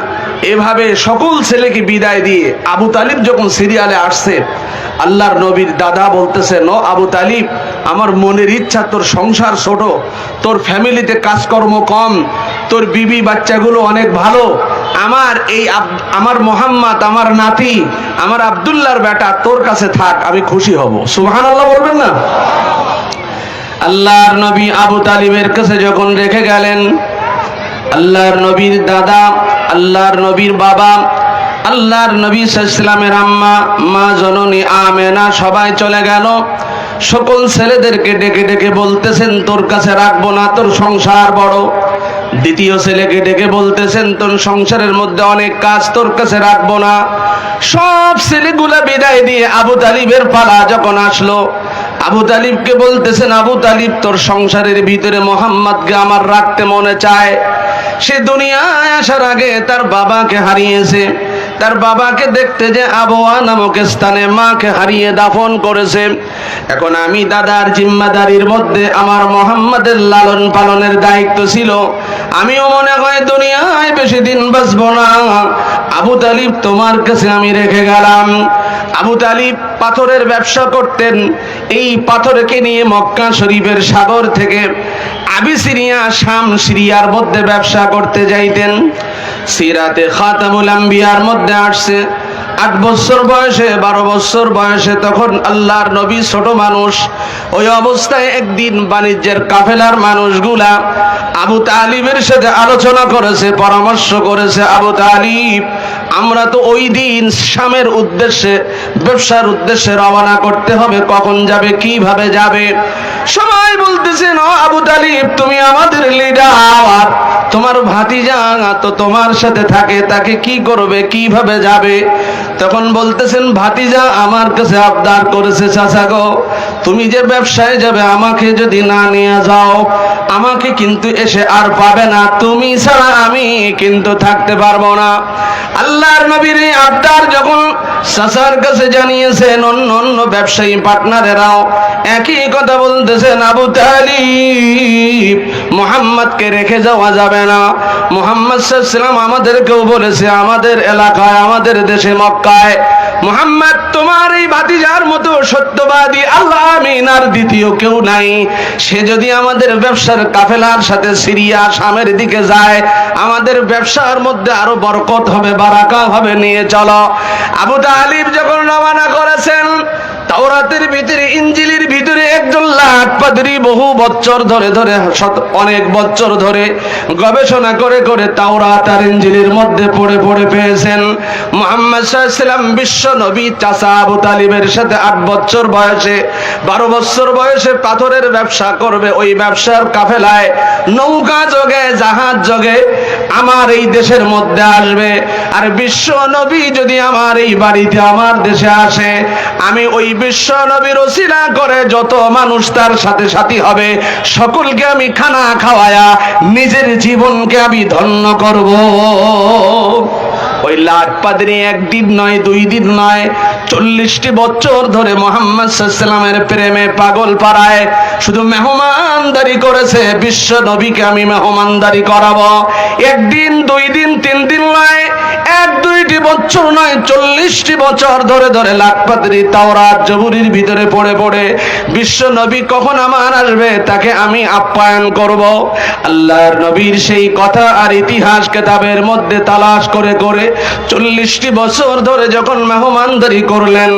এভাবে সকল ছেলেকে বিদায় দিয়ে আবু তালিব যখন সিরিয়ালে আসছে, আল্লাহর নবীর দাদা বলতেছে, ন আবু তালিব, আমার মনের ইচ্ছা, তোর সংসার ছোট, তোর ফ্যামিলিতে কাজকর্ম কম, তোর বিবি বাচ্চাগুলো অনেক ভালো, আমার মোহাম্মদ, আমার নাতি, আমার আব্দুল্লাহর বেটা তোর কাছে থাক, আমি খুশি হব। সুবহানাল্লাহ বলবেন না? আল্লাহর নবী আবু তালিবের কাছে যখন রেখে গেলেন, আল্লাহর নবীর দাদা, আল্লাহর নবীর বাবা, আল্লাহর নবী সাল্লাল্লাহু আলাইহি ওয়াসাল্লামের আম্মা, মা জননী আমেনা সবাই চলে গেল। সকল ছেলেদেরকে ডেকে ডেকে বলতেছেন তোর কাছে রাখবো না, তোর সংসার বড়। দ্বিতীয় ছেলেকে ডেকে বলতেছেন তোর সংসারের মধ্যে অনেক কাজ, তোর কাছে রাখবো না। সব ছেলেগুলা বিদায় দিয়ে আবু তালিবের পালা যখন আসলো, আবু তালিবকে বলতেছেন, আবু তালিব, তোর সংসারের ভিতরে মোহাম্মদকে আমার রাখতে মনে চায়। সে দুনিয়ায় আসার আগে তার বাবাকে হারিয়েছে, তার বাবাকে দেখতে যে আবওয়া নামক স্থানে মাকে হারিয়ে দাফন করেছে। এখন আমি দাদার জিম্মাদারির মধ্যে আমার মোহাম্মদের লালন পালনের দায়িত্ব ছিল। আমিও মনে হয় দুনিয়ায় বেশি দিন বাঁচবো না। আবু তালিব, তোমার কাছে আমি রেখে গেলাম। আবু তালিব পাথরের ব্যবসা করতেন। এই পাথরকে নিয়ে মক্কা শরীফের সাগর থেকে আবিসিনিয়া, শাম, সিরিয়ার মধ্যে ব্যবসা করতে যাইতেন। সিরাতে খাতামুল আম্বিয়ার মধ্যে আসছে 8 বছর বয়সে, 12 বছর বয়সে তখন আল্লাহর নবী ছোট মানুষ। ওই অবস্থায় একদিন বাণিজ্যের কাফেলার মানুষগুলা আবু তালিবের সাথে আলোচনা করেছে, পরামর্শ করেছে, আবু তালিব, আমরা তো ওই দিন শামের উদ্দেশ্যে, ব্যবসার উদ্দেশ্যে রওনা করতে হবে, কখন যাবে, কিভাবে যাবে? সবাই বলতেছেন, ও আবু তালিব, তুমি আমাদের লিডার, তোমার ভাতিজা তো তোমার সাথে থাকে, তাকে কি করবে, কিভাবে যাবে? তখন বলতেছেন, ভাতিজা আমার কাছে আবদার করেছে, চাচা গো, তুমি যে ব্যবসায় যাবে, আমাকে যদি না নিয়ে যাও, আমাকে কিন্তু এসে আর পাবে না, তুমি ছাড়া আমি কিন্তু থাকতে পারবো না। আল্লাহর নবীর এই আবদার যখন চাচার কাছে জানিয়েছেন, অন্য অন্য ব্যবসায়ী পার্টনারেরাও একই কথা বলতেছেন, আবু তালিব, মুহাম্মদকে রেখে যাওয়া যাবে না। মুহাম্মদ সাল্লাল্লাহু আলাইহি ওয়াসাল্লাম আমাদেরকেও বলেছে, আমাদের এলাকায়, আমাদের দেশে মক্কায় মুহাম্মদ তোমার এই ভাতিজার মতো সত্যবাদী আল্লাহ আমিন আর দ্বিতীয় কেউ নাই। সে যদি আমাদের ব্যবসার কাফেলার সাথে সিরিয়া, শামের দিকে যায়, আমাদের ব্যবসার মধ্যে আরো বরকত হবে, বারাকা হবে, নিয়ে চলো। আবু তালিব যখন রওনা করেছেন, তাওরাতের ভিতরে, ইনজিলের ভিতরে একজন লাট পাদ্রী বহু বছর ধরে অনেক বছর ধরে গবেষণা করে করে তাওরাত আর ইনজিলের মধ্যে পড়ে পড়ে পেয়েছেন, মুহাম্মদ সাল্লাল্লাহু আলাইহি ওয়াসাল্লাম বিশ্ব নবী চাচা আবু তালিবের সাথে 8 বছর বয়সে, 12 বছর বয়সে পাথরের ব্যবসা করবে। ওই ব্যবসার কাফেলায় নৌকা যোগে, জাহাজ যোগে আমার এই দেশের মধ্যে আসবে। আর বিশ্ব নবী যদি আমার এই বাড়িতে, আমার দেশে আসে, আমি ওই বিশ্ব নবীর ওসিলা করে যত মানুষ তার সাথে সাথী হবে, সকলকে আমি খানা খাওয়ায়া নিজের জীবনকে আমি ধন্য করব। ওই লাট পাদ্রী একদিন নয়, 2 দিন নয়, 40টি বছর ধরে মুহাম্মদ সাল্লাল্লাহু আলাইহি ওয়াসাল্লামের প্রেমে পাগল পাড়ায় শুধু মেহমানদারি করেছে। বিশ্ব নবীকে আমি মেহমানদারি করাবো। একদিন, 2 দিন, 3 দিন নয়, 1-2টি বছর নয়, 40টি বছর ধরে ধরে লাট পাদ্রী তাওরাত জবুরির ভিতরে পড়ে পড়ে বিশ্ব নবী কখন আমার আসবে তাকে আমি আপ্যায়ন করব। আল্লাহর নবীর সেই কথা আর ইতিহাস কিতাবের মধ্যে তালাশ করে করে 40টি বছর ধরে যখন মেহমানদারি করলেন,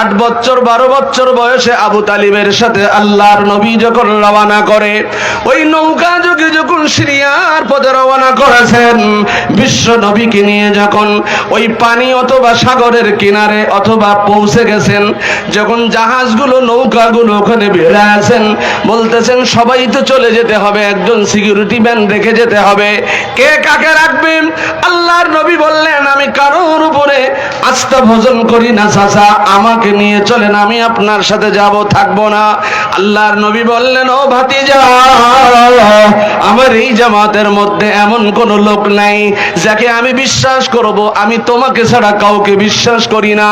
8 বছর 12 বছর বয়সে আবু তালিবের সাথে আল্লাহর নবী যখন রওনা করে, ওই নৌকা যোগে যখন সিরিয়ার পথে রওনা করেছেন, বিশ্ব নবীকে নিয়ে যখন ওই পানি অথবা সাগরের কিনারে অথবা পৌঁছে গেছেন, যখন জাহাজগুলো, নৌকাগুলো ওখানে ভিড়ে আছেন, বলতেছেন সবাই তো চলে যেতে হবে, একজন সিকিউরিটি ম্যান রেখে যেতে হবে। কে কাকে রাখবেন? আল্লাহর নবী বললেন, আমি কারোর উপরে আস্থা ভোজন করি না চাচা, আমাকে নিয়ে চলেন, আমি আপনার সাথে যাব, থাকবো না। আল্লাহর নবী বললেন, ও ভাতিজা, আমার এই জামাতের জমিনের মধ্যে এমন কোন লোক নাই যাকে আমি বিশ্বাস করব, আমি তোমাকে ছাড়া কাউকে বিশ্বাস করি না।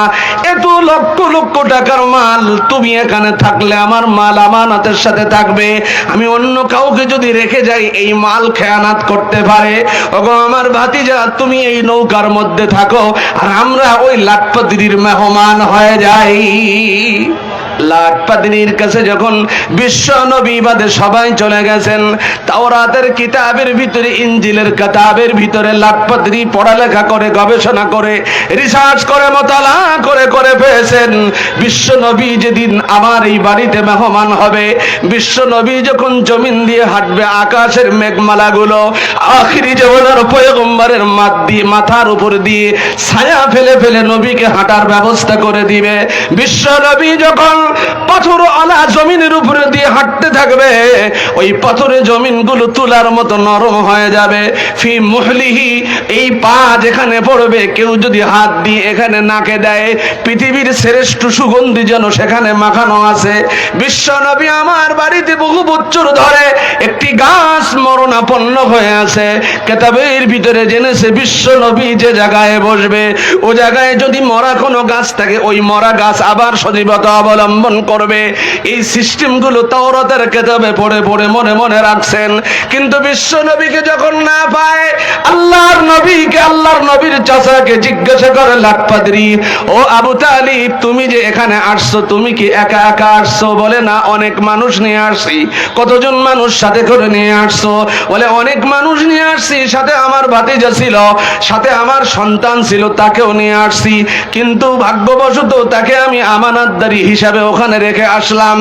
এত লক্ষ লক্ষ টাকার মাল, তুমি এখানে থাকলে আমার মাল আমানতের সাথে থাকবে, আমি অন্য কাউকে যদি রেখে যাই এই মাল খেয়ানাত করতে পারে। ওগো আমার ভাতিজা, তুমি এই নৌকার মধ্যে থাকো, আর আমরা ওই লাটপাত্রীর মেহমান হয়ে যাই। লাটপাত্রীর কাছে যখন বিশ্ব নবী বাদে সবাই চলে গেছেন, তাওরাতের কিতাবের ভিতরে, ইনজিলের কিতাবের ভিতরে লাটপাত্রী পড়ালেখা করে, গবেষণা করে, রিসার্চ করে, মোতালা করে করে পেয়েছেন বিশ্ব নবী যেদিন আমার এই বাড়িতে মেহমান হবে, বিশ্ব নবী যখন জমিন দিয়ে হাঁটবে, আকাশের মেঘমালাগুলো আখিরি জামানার পয়গম্বরের মাথার উপর দিয়ে ছায়া ফেলে ফেলে নবীকে হাঁটার ব্যবস্থা করে দিবে। বিশ্ব নবী যখন পাথর আলা জমিনের উপরে দিয়ে হাঁটতে থাকবে, ওই পাথরের জমিনগুলো তুলার মতো নরম হয়ে যাবে। ফি মুহলিহি, এই পা যেখানে পড়বে, কেউ যদি হাত দিয়ে এখানে নাকে দেয়, পৃথিবীর শ্রেষ্ঠ সুগন্ধি যেন সেখানে মাখানো আছে। বিশ্ব নবী আমার বাড়িতে বহু বছর ধরে একটি গাছ মরণাপন্ন হয়ে আছে। কিতাবের ভিতরে জেনেছে বিশ্ব নবী যে জায়গায় বসবে, ও জায়গায় যদি মরা কোনো গাছ থাকে, ওই মরা গাছ আবার সজীবতা অবলম্বন করবে। এই সিস্টেমগুলো তাওরাতের কিতাবে পড়ে পড়ে মনে মনে রাখছেন। কিন্তু বিশ্ব নবীকে যখন না পায়, আল্লাহর নবীকে, আল্লাহর নবীর চাচাকে জিজ্ঞাসা করে লাটপাত্রী, ও আবু তালিব, তুমি যে এখানে আসছো, তুমি কি একা একা আসছো? বলে না, অনেক মানুষ নিয়ে আসছি। কতজন মানুষ সাথে করে নিয়ে আসছো? বলে অনেক মানুষ নিয়ে আসছি, সাথে আমার ভাতিজা ছিল, সাথে আমার সন্তান ছিল, তাকেও নিয়ে আসছি, কিন্তু ভাগ্যবশত তাকে আমি আমানতদারি হিসাবে ওখানে রেখে আসলাম।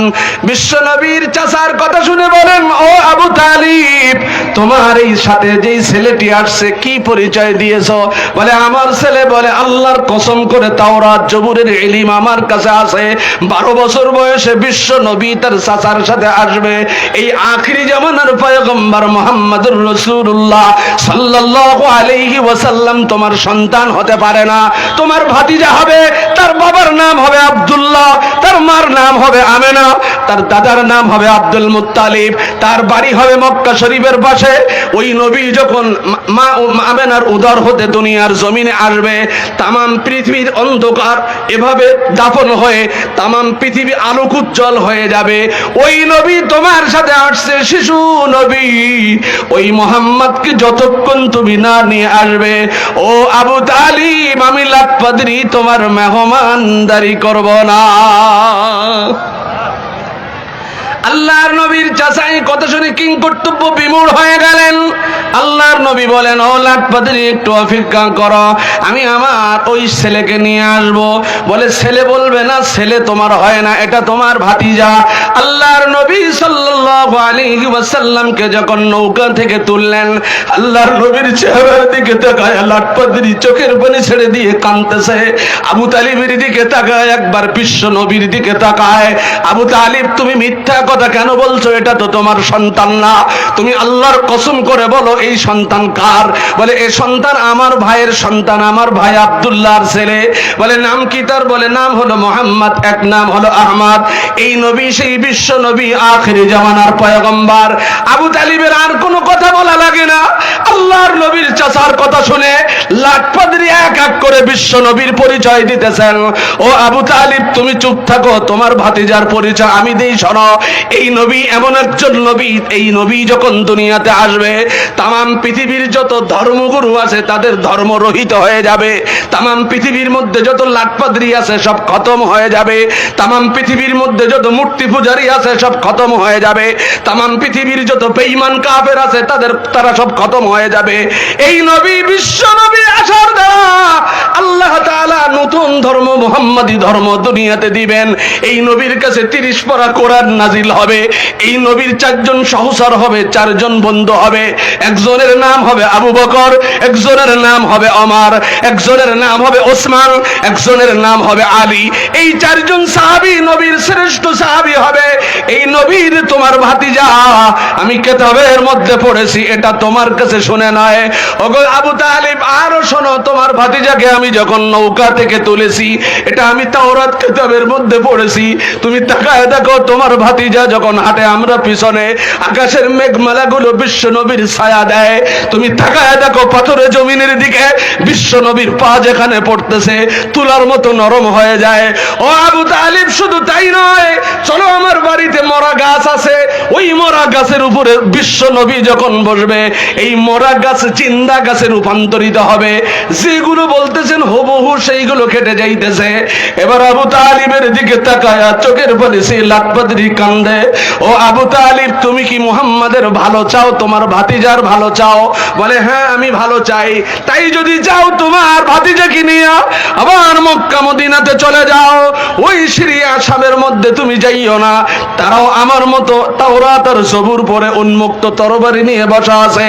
বিশ্ব নবীর চাচার কথা শুনে বলেন, ও আবু তালিব, তোমার এই সাথে যেই ছেলেটি আসছে কি পরিচয় দিয়েছো? বলে আমার ছেলে, বলে আল্লাহর কসম করে তাওরাত জবুরের ইলম আমার কাছে আছে, 12 বছর বয়সে বিশ্ব নবী তার চাচার সাথে আসবে। এই আখিরি জামানার পয়গম্বর মুহাম্মদুর রাসূলুল্লাহ সাল্লাল্লাহু আলাইহি ওয়াসাল্লাম তোমার সন্তান হতে পারে না, তোমার ভাতিজা হবে। তার বাবার নাম হবে আব্দুল্লাহ, তার মার নাম হবে আমেনা, তার দাদার নাম হবে আব্দুল মুত্তালিব, তার বাড়ি হবে মক্কা শরীফের পাশে। ওই নবী যখন মা আমেনার উদর হতে দুনিয়ার জমিনে আসবে, তামাম পৃথিবীর অন্ধকার এভাবে দাফন হয়ে তামাম পৃথিবী আলোক উজ্জ্বল হয়ে যাবে। ওই নবী তোমার সাথে আসছে, শিশু নবী, ওই মুহাম্মদকে যতক্ষণ তুমি না নিয়ে আসবে, ও আবু তালিব, আমি লাটপাত্রী তোমার মেহমানদারি করব না। আল্লাহর নবীর চাচাই কথা শুনে কিং কর্তব্য বিমূঢ় হয়ে গেলেন। আল্লাহর নবী বলেন, ও লাটপাত্রী, একটু অপেক্ষা করো, আমি আমার ওই ছেলেকে নিয়ে আসব। বলে ছেলে বলবে না, ছেলে তোমার হয় না, এটা তোমার ভাতিজা। আল্লাহর নবী সাল্লাল্লাহু আলাইহি ওয়াসাল্লামকে যখন নৌকা থেকে তুললেন, আল্লাহর নবীর চেহারার দিকে তাকায় লাটপাত্রী চোখের পানি ছেড়ে দিয়ে কাঁদতেছে। আবু তালিবের দিকে তাকায়, একবার বিশ্ব নবীর দিকে তাকায়। আবু তালিব, তুমি মিথ্যা কথা কেন বলছো? এটা তো তোমার সন্তান না, তুমি আল্লাহর কসম করে বলো এই সন্তান কার? বলে এই সন্তান আমার ভাইয়ের সন্তান, আমার ভাই আব্দুল্লাহর ছেলে। বলে নাম কি তার? বলে নাম হলো মোহাম্মদ, এক নাম হলো আহমদ। এই নবী সেই বিশ্ব নবী, আখিরি জামানার পয়গম্বর। আবু তালিবের আর কোনো কথা বলা লাগে না। আল্লাহর নবীর চাচার কথা শুনে লাটপাত্রী এক এক করে বিশ্ব নবীর পরিচয় দিতেছেন। ও আবু তালিব, তুমি চুপ থাকো, তোমার ভাতিজার পরিচয় আমি দেই, শোনো। এই নবী এমন একজন নবী, এই নবী যখন দুনিয়াতে আসবে, তামাম পৃথিবীর যত ধর্মগুরু আছে তাদের ধর্ম রহিত হয়ে যাবে, তামাম পৃথিবীর মধ্যে যত লাটপাত্রী আছে সব খতম হয়ে যাবে, তামাম পৃথিবীর মধ্যে যত মূর্তি পূজারী আছে সব খতম হয়ে যাবে, তামাম পৃথিবীর যত বেঈমান কাফের আছে তারা সব খতম হয়ে যাবে। এই নবী, বিশ্ব নবী আসার দ্বারা আল্লাহ তাআলা নতুন ধর্ম, মুহাম্মাদি ধর্ম দুনিয়াতে দিবেন। এই নবীর কাছে 30 পারা কোরআন নাজিল হবে। এই নবীর 4 জন সহচর হবে, 4 জন বন্ধু হবে। একজনের নাম হবে আবু বকর, একজনের নাম হবে ওমর, একজনের নাম হবে ওসমান, একজনের নাম হবে আলী। এই 4 জন সাহাবী নবীর শ্রেষ্ঠ সাহাবী হবে। এই নবীর তোমার ভাতিজা, আমি কিতাবের মধ্যে পড়েছি, এটা তোমার কাছে শুনে নয়। ওগো আবু তালিব, আরো শোনো, তোমার ভাতিজাকে আমি যখন নৌকা থেকে তুলেছি, এটা আমি তাওরাত কিতাবের মধ্যে পড়েছি। তুমি তাকায় দেখো, তোমার ভাতিজা যখন হাঁটে, আমরা পিছনে, আকাশের মেঘমালাগুলো বিশ্ব নবীর ছায়া দেয়। তুমি তাকায় দেখো পাথরের জমিনের দিকে, বিশ্ব নবীর পা যেখানে পড়তেছে তুলার মতো নরম হয়ে যায়। ও আবু তালিব, শুধু তাই নয়, চলো আমার বাড়িতে মরা গাছ আছে, ওই মরা গাছের উপরে বিশ্ব নবী যখন বসবে, এই মরা গাছ চিন্দা গাছে রূপান্তরিত হবে। যেগুলো বলতেছেন হুবহু সেইগুলো কেটে যাইতেছে। এবার আবু তালিবের দিকে তাকায়া চোখের পানি সে লাটপাতরি কান্দে। ও আবু তালিব, তুমি কি মুহাম্মাদের ভালো চাও, তোমার ভাতিজার ভালো চাও? বলে হ্যাঁ, আমি ভালো চাই। তাই যদি চাও, তোমার ভাতিজাকে নিয়ে আবার মক্কা মদিনাতে চলে যাও। ওই সিরিয়া শামের মধ্যে তুমি যাইও না, তারাও আমার মতো তাওরাত আর জবুর পরে উন্মুক্ত তরবারি নিয়ে বসা আছে।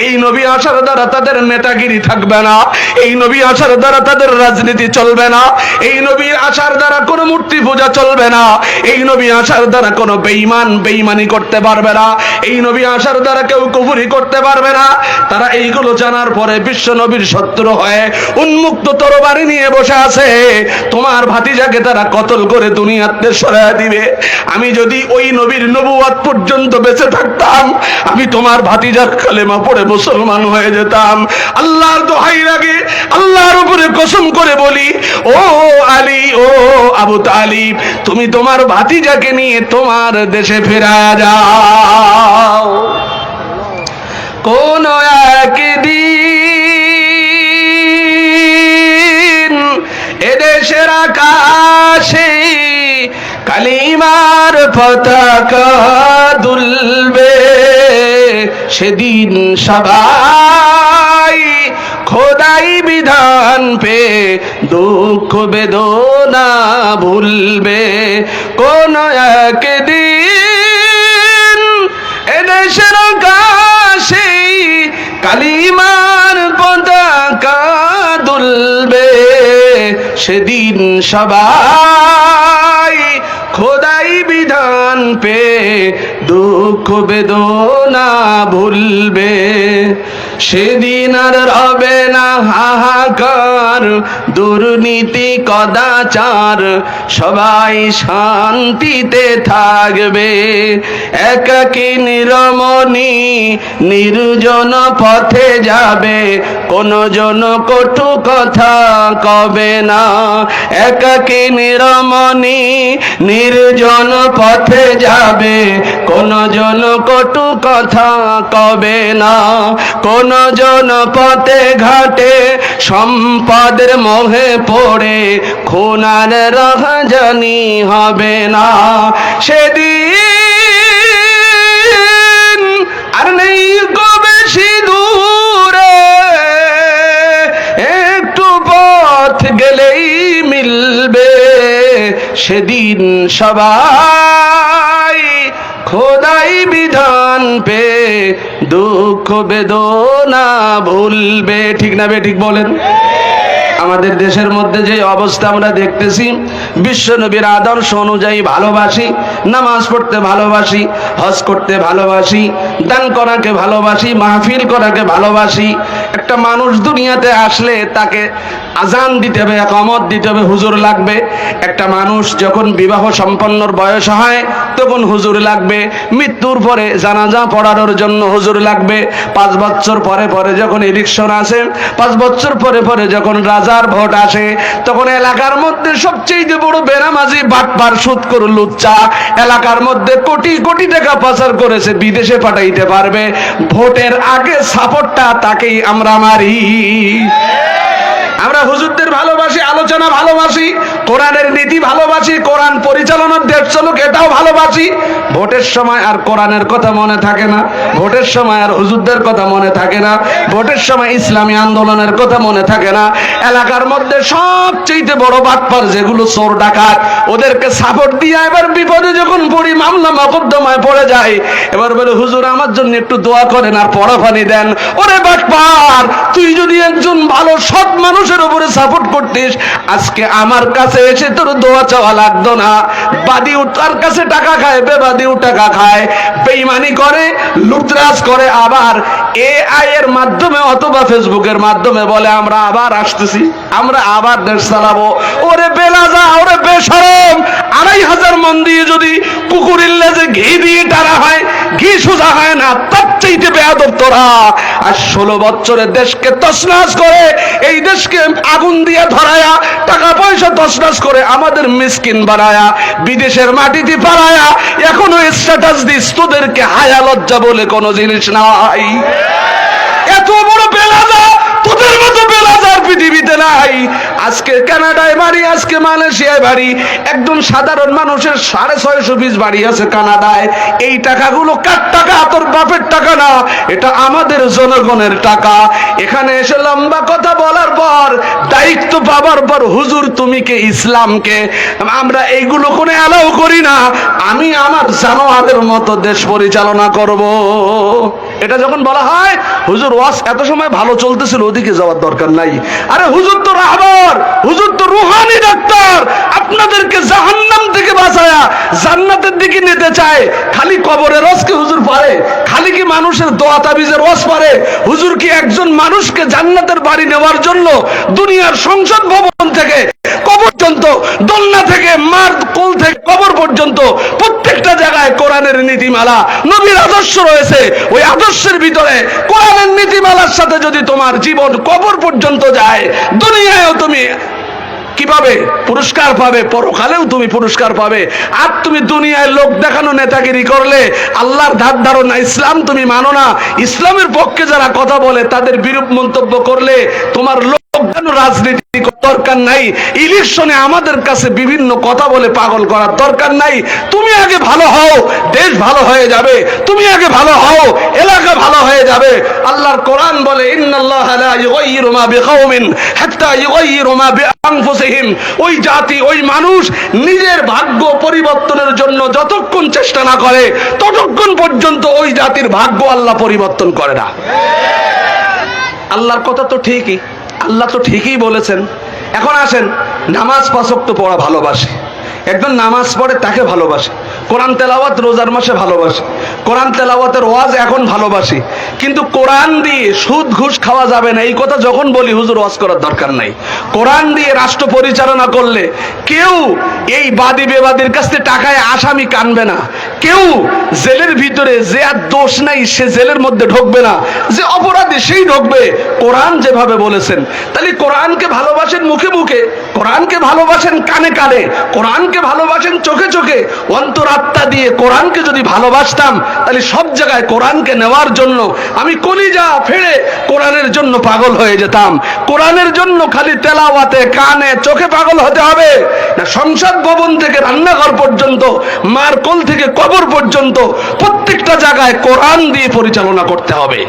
এই নবী আসার দ্বারা তাদের নেতাগিরি থাকবে না, এই নবী আসার দ্বারা তাদের রাজনীতি চলবে না, এই নবী আসার দ্বারা কোনো মূর্তি পূজা চলবে না, এই নবী আসার দ্বারা কোনো বেঈমানি করতে পারবে না, এই নবী আসার দ্বারা কেউ কুফরি করতে পারবে না। তারা এইগুলো জানার পরে বিশ্ব নবীর শত্রু হয়ে উন্মুক্ত তরবারি নিয়ে বসে আছে। তোমার ভাতিজাকে তারা কতল করে দুনিয়াতে সরায় দিবে। আমি যদি ওই নবীর নবুয়ত পর্যন্ত বেঁচে থাকতাম, আমি তোমার ভাতিজার কালেমা পড়ে মুসলমান হয়ে যেতাম। আল্লাহর দোহাই লাগে, আল্লাহর উপরে কসম করে বলি, ও আলী, ও আবু তালিব, তুমি তোমার ভাতিজাকে নিয়ে তোমার দেশে ফেরা যাও। কোন একদিন এদেশের আকাশে কালিমার পতাকা দুলবে, সেদিন সবাই খোদাই বিধান পে দুঃখ বেদনা ভুলবে। কোন একদিন এদেশের আকাশে কালিমার পতাকা দুলবে, সেদিন সবাই খোদাই বিধান পে দুঃখ বেদনা ভুলবে। সেদিন আর রবে না হাহাকার, দুর্নীতি কদাচার, সবাই শান্তিতে থাকবে। একাকী নিরমণি নির্জন পথে যাবে, কোনো জন কটু কথা কবে না। একাকী নিরমণি নির্জন পথে যাবে, কোনো জন কটু কথা কবে না। কোন জন পথে ঘাটে সম্পদের মোহে পড়ে খুনার রাহাজানি হবে না। সেদিন আর নেই গো বেশি দূরে, একটু পথ গেলেই মিলবে। সেদিন সবাই খোদাই বিধান পে দুঃখ বেদনা ভুলবে। ঠিক না বে ঠিক বলেন? আমাদের দেশের মধ্যে যে অবস্থা আমরা দেখতেছি, বিশ্ব নবীর আদর্শ অনুযায়ী ভালোবাসি, নামাজ পড়তে ভালোবাসি, হজ করতে ভালোবাসি, দান করাকে ভালোবাসি, মাহফিল করাকে ভালোবাসি। একটা মানুষ দুনিয়াতে আসলে তাকে আজান দিতে হবে, ইকামত দিতে হবে, হুজুর লাগবে। একটা মানুষ যখন বিবাহ সম্পন্নর বয়স হয় তখন হুজুর লাগবে, মৃত্যুর পরে জানাজা পড়ানোর জন্য হুজুর লাগবে, 5 বছর পরে পরে যখন ইলেকশন আসে, 5 বছর পরে পরে যখন রাজার ভোট আসে, তখন এলাকার মধ্যে সবচেয়ে বড় বেনামাজি বাটপার সুদখোর লুচ্চা এলাকার মধ্যে কোটি কোটি টাকা পাচার করেছে, বিদেশে পাঠাইতে পারবে। ভোটের আগে সাপোর্টটা তাকেই আমরা মারি। আমরা হুজুরদের ভালোবাসি, আলোচনা ভালোবাসি, কোরআনের নীতি ভালোবাসি, কোরআন পরিচালনার দেশ চলুক এটাও ভালোবাসি। ভোটের সময় আর কোরআনের কথা মনে থাকে না, ভোটের সময় আর হুজুরদের কথা মনে থাকে না, ভোটের সময় ইসলামী আন্দোলনের কথা মনে থাকে না। এলাকার মধ্যে সবচেয়ে বড় বাটপার যেগুলো চোর ডাকাত, ওদেরকে সাপোর্ট দিয়ে এবার বিপদে যখন পড়ি, মামলা মোকদ্দমায় পড়ে যায়, এবার বলে হুজুর আমার জন্য একটু দোয়া করেন আর পড়া পানি দেন। ওরে বাটপার, তুই যদি একজন ভালো সৎ মানুষ মানুষের উপরে সাপোর্ট করতিস, আজকে আমার কাছে এসে তোর দোয়া চাওয়া লাগতো না। বাদীও তার কাছে টাকা খায়, বেবাদীও টাকা খায়, বেঈমানি করে, লুটতরাজ করে, আবার এআই এর মাধ্যমে অথবা ফেসবুকের মাধ্যমে বলে আমরা আবার আসতেছি, আমরা আবার দেশ চালাবো। ওরে বেলাজা, ওরে বেশরম, ২৫০০ মন দিয়ে যদি কুকুরের লেজে ঘি দিয়ে টানা হয়, ঘি সোজা হয় না, তার চাইতে বেয়াদব তোরা। আর ১৬ বছরের দেশকে তছনছ করে, এই দেশকে আগুন দিয়ে ধরায়া, টাকা পয়সা তছনছ করে আমাদের মিসকিন বানায়া, বিদেশের মাটিতে পাড়ায়া, এখনো স্ট্যাটাস দিস, তোদেরকে হায়া লজ্জা বলে কোনো জিনিস নাই। এত বড় বেলাজা, তোদের মতো বেলাজার পৃথিবীতে নাই। আজকে কানাডায় বাড়ি, আজকে মালয়েশিয়ায় বাড়ি, একদম সাধারণ মানুষের ৬৫০ পিস বাড়ি আছে কানাডায়। এই টাকাগুলো কার টাকা? তোর বাপের টাকা না, এটা আমাদের জনগণের টাকা। এখানে এসে লম্বা কথা বলার পর, দায়িত্ব পাবার পর, হুজুর তুমি কে, ইসলামকে, আমরা এইগুলো কোনো অ্যালাউ করি না, আমি আমার জানোয়ারের মতো দেশ পরিচালনা করব। এটা যখন বলা হয়, হুজুর ওয়াজ এত সময় ভালো চলতেছিল, ওদিকে যাওয়ার দরকার নাই। আরে হুজুর তো রাহবার, হুজুর তো রুহানি ডাক্তার, আপনাদেরকে জাহান্নাম থেকে বাঁচায়া জান্নাতের দিকে নিতে চায়। খালি কবরের রসকে হুজুর পারে? খালি কি মানুষের দোয়া তাবিজের রস পারে? হুজুর কি একজন মানুষকে জান্নাতের বাড়ি নেওয়ার জন্য দুনিয়ার সংসদ ভবন থেকে কবর পর্যন্ত, দোলনা থেকে মার কোল থেকে কবর পর্যন্ত প্রত্যেকটা জায়গায় কোরআনের নীতিমালা, নবীর আদর্শ রয়েছে। ওই আদর্শের ভিতরে কোরআনের নীতিমালার সাথে যদি তোমার জীবন কবর পর্যন্ত যায়, দুনিয়ায়ও তুমি কিভাবে পুরস্কার পাবে, পরকালেও তুমি পুরস্কার পাবে। আর তুমি দুনিয়ায় লোক দেখানো নেতাগিরি করলে, আল্লাহর ধার ধারো না, ইসলাম তুমি মানো না, ইসলামের পক্ষে যারা কথা বলে তাদের বিরূপ মন্তব্য করলে, তোমার রাজনীতি দরকার নাই। ইলেকশনে আমাদের কাছে বিভিন্ন কথা বলে পাগল করার দরকার নাই। তুমি আগে ভালো হও, দেশ ভালো হয়ে যাবে। তুমি আগে ভালো হও, এলাকা ভালো হয়ে যাবে। আল্লাহর কোরআন বলে, ইন্নাল্লাহা লা ইউগাইয়িরু মা বিকাওমিন হাত্তা ইউগাইয়িরু মা বিআনফুসিহিম। ওই জাতি, ওই মানুষ নিজের ভাগ্য পরিবর্তনের জন্য যতক্ষণ চেষ্টা না করে, ততক্ষণ পর্যন্ত ওই জাতির ভাগ্য আল্লাহ পরিবর্তন করে না। আল্লাহর কথা তো ঠিকই, আল্লাহ তো ঠিকই বলেছেন। এখন আসেন, নামাজ ৫ ওয়াক্ত পড়া ভালোবাসে, একজন নামাজ পড়ে তাকে ভালোবাসে, কোরআন তেলাওয়াত রোজার মাসে ভালোবাসে, কোরআন তেলাওয়াতের ওয়াজ এখন ভালোবাসি, কিন্তু কোরআন দিয়ে সুদ ঘুষ খাওয়া যাবে না, এই কথা যখন বলি হুজুর ওয়াজ করার দরকার নাই। কোরআন দিয়ে রাষ্ট্র পরিচালনা করলে কেউ এই বাদী বেবাদীর কাছ থেকে টাকায় আসামি কানবে না, কেউ জেলের ভিতরে যে আর দোষ নাই সে জেলের মধ্যে ঢুকবে না, যে অপরাধী সেই ঢুকবে, কোরআন যেভাবে বলেছেন। তাহলে কোরআনকে ভালোবাসেন মুখে মুখে, কোরআনকে ভালোবাসেন কানে কানে, কোরআনকে ভালোবাসেন চোখে চোখে, অন্তরাত্মা দিয়ে কোরআনকে যদি ভালোবাসতাম, তাহলে সব জায়গায় কোরআনকে নেওয়ার জন্য আমি কলিজা ফেড়ে কোরআনের জন্য পাগল হয়ে যেতাম। কোরআনের জন্য খালি তেলাওয়াতে কানে চোখে পাগল হতে হবে না, সংসদ ভবন থেকে রান্নাঘর পর্যন্ত, মার কোল থেকে কবর পর্যন্ত প্রত্যেকটা জায়গায় কোরআন দিয়ে পরিচালনা করতে হবে।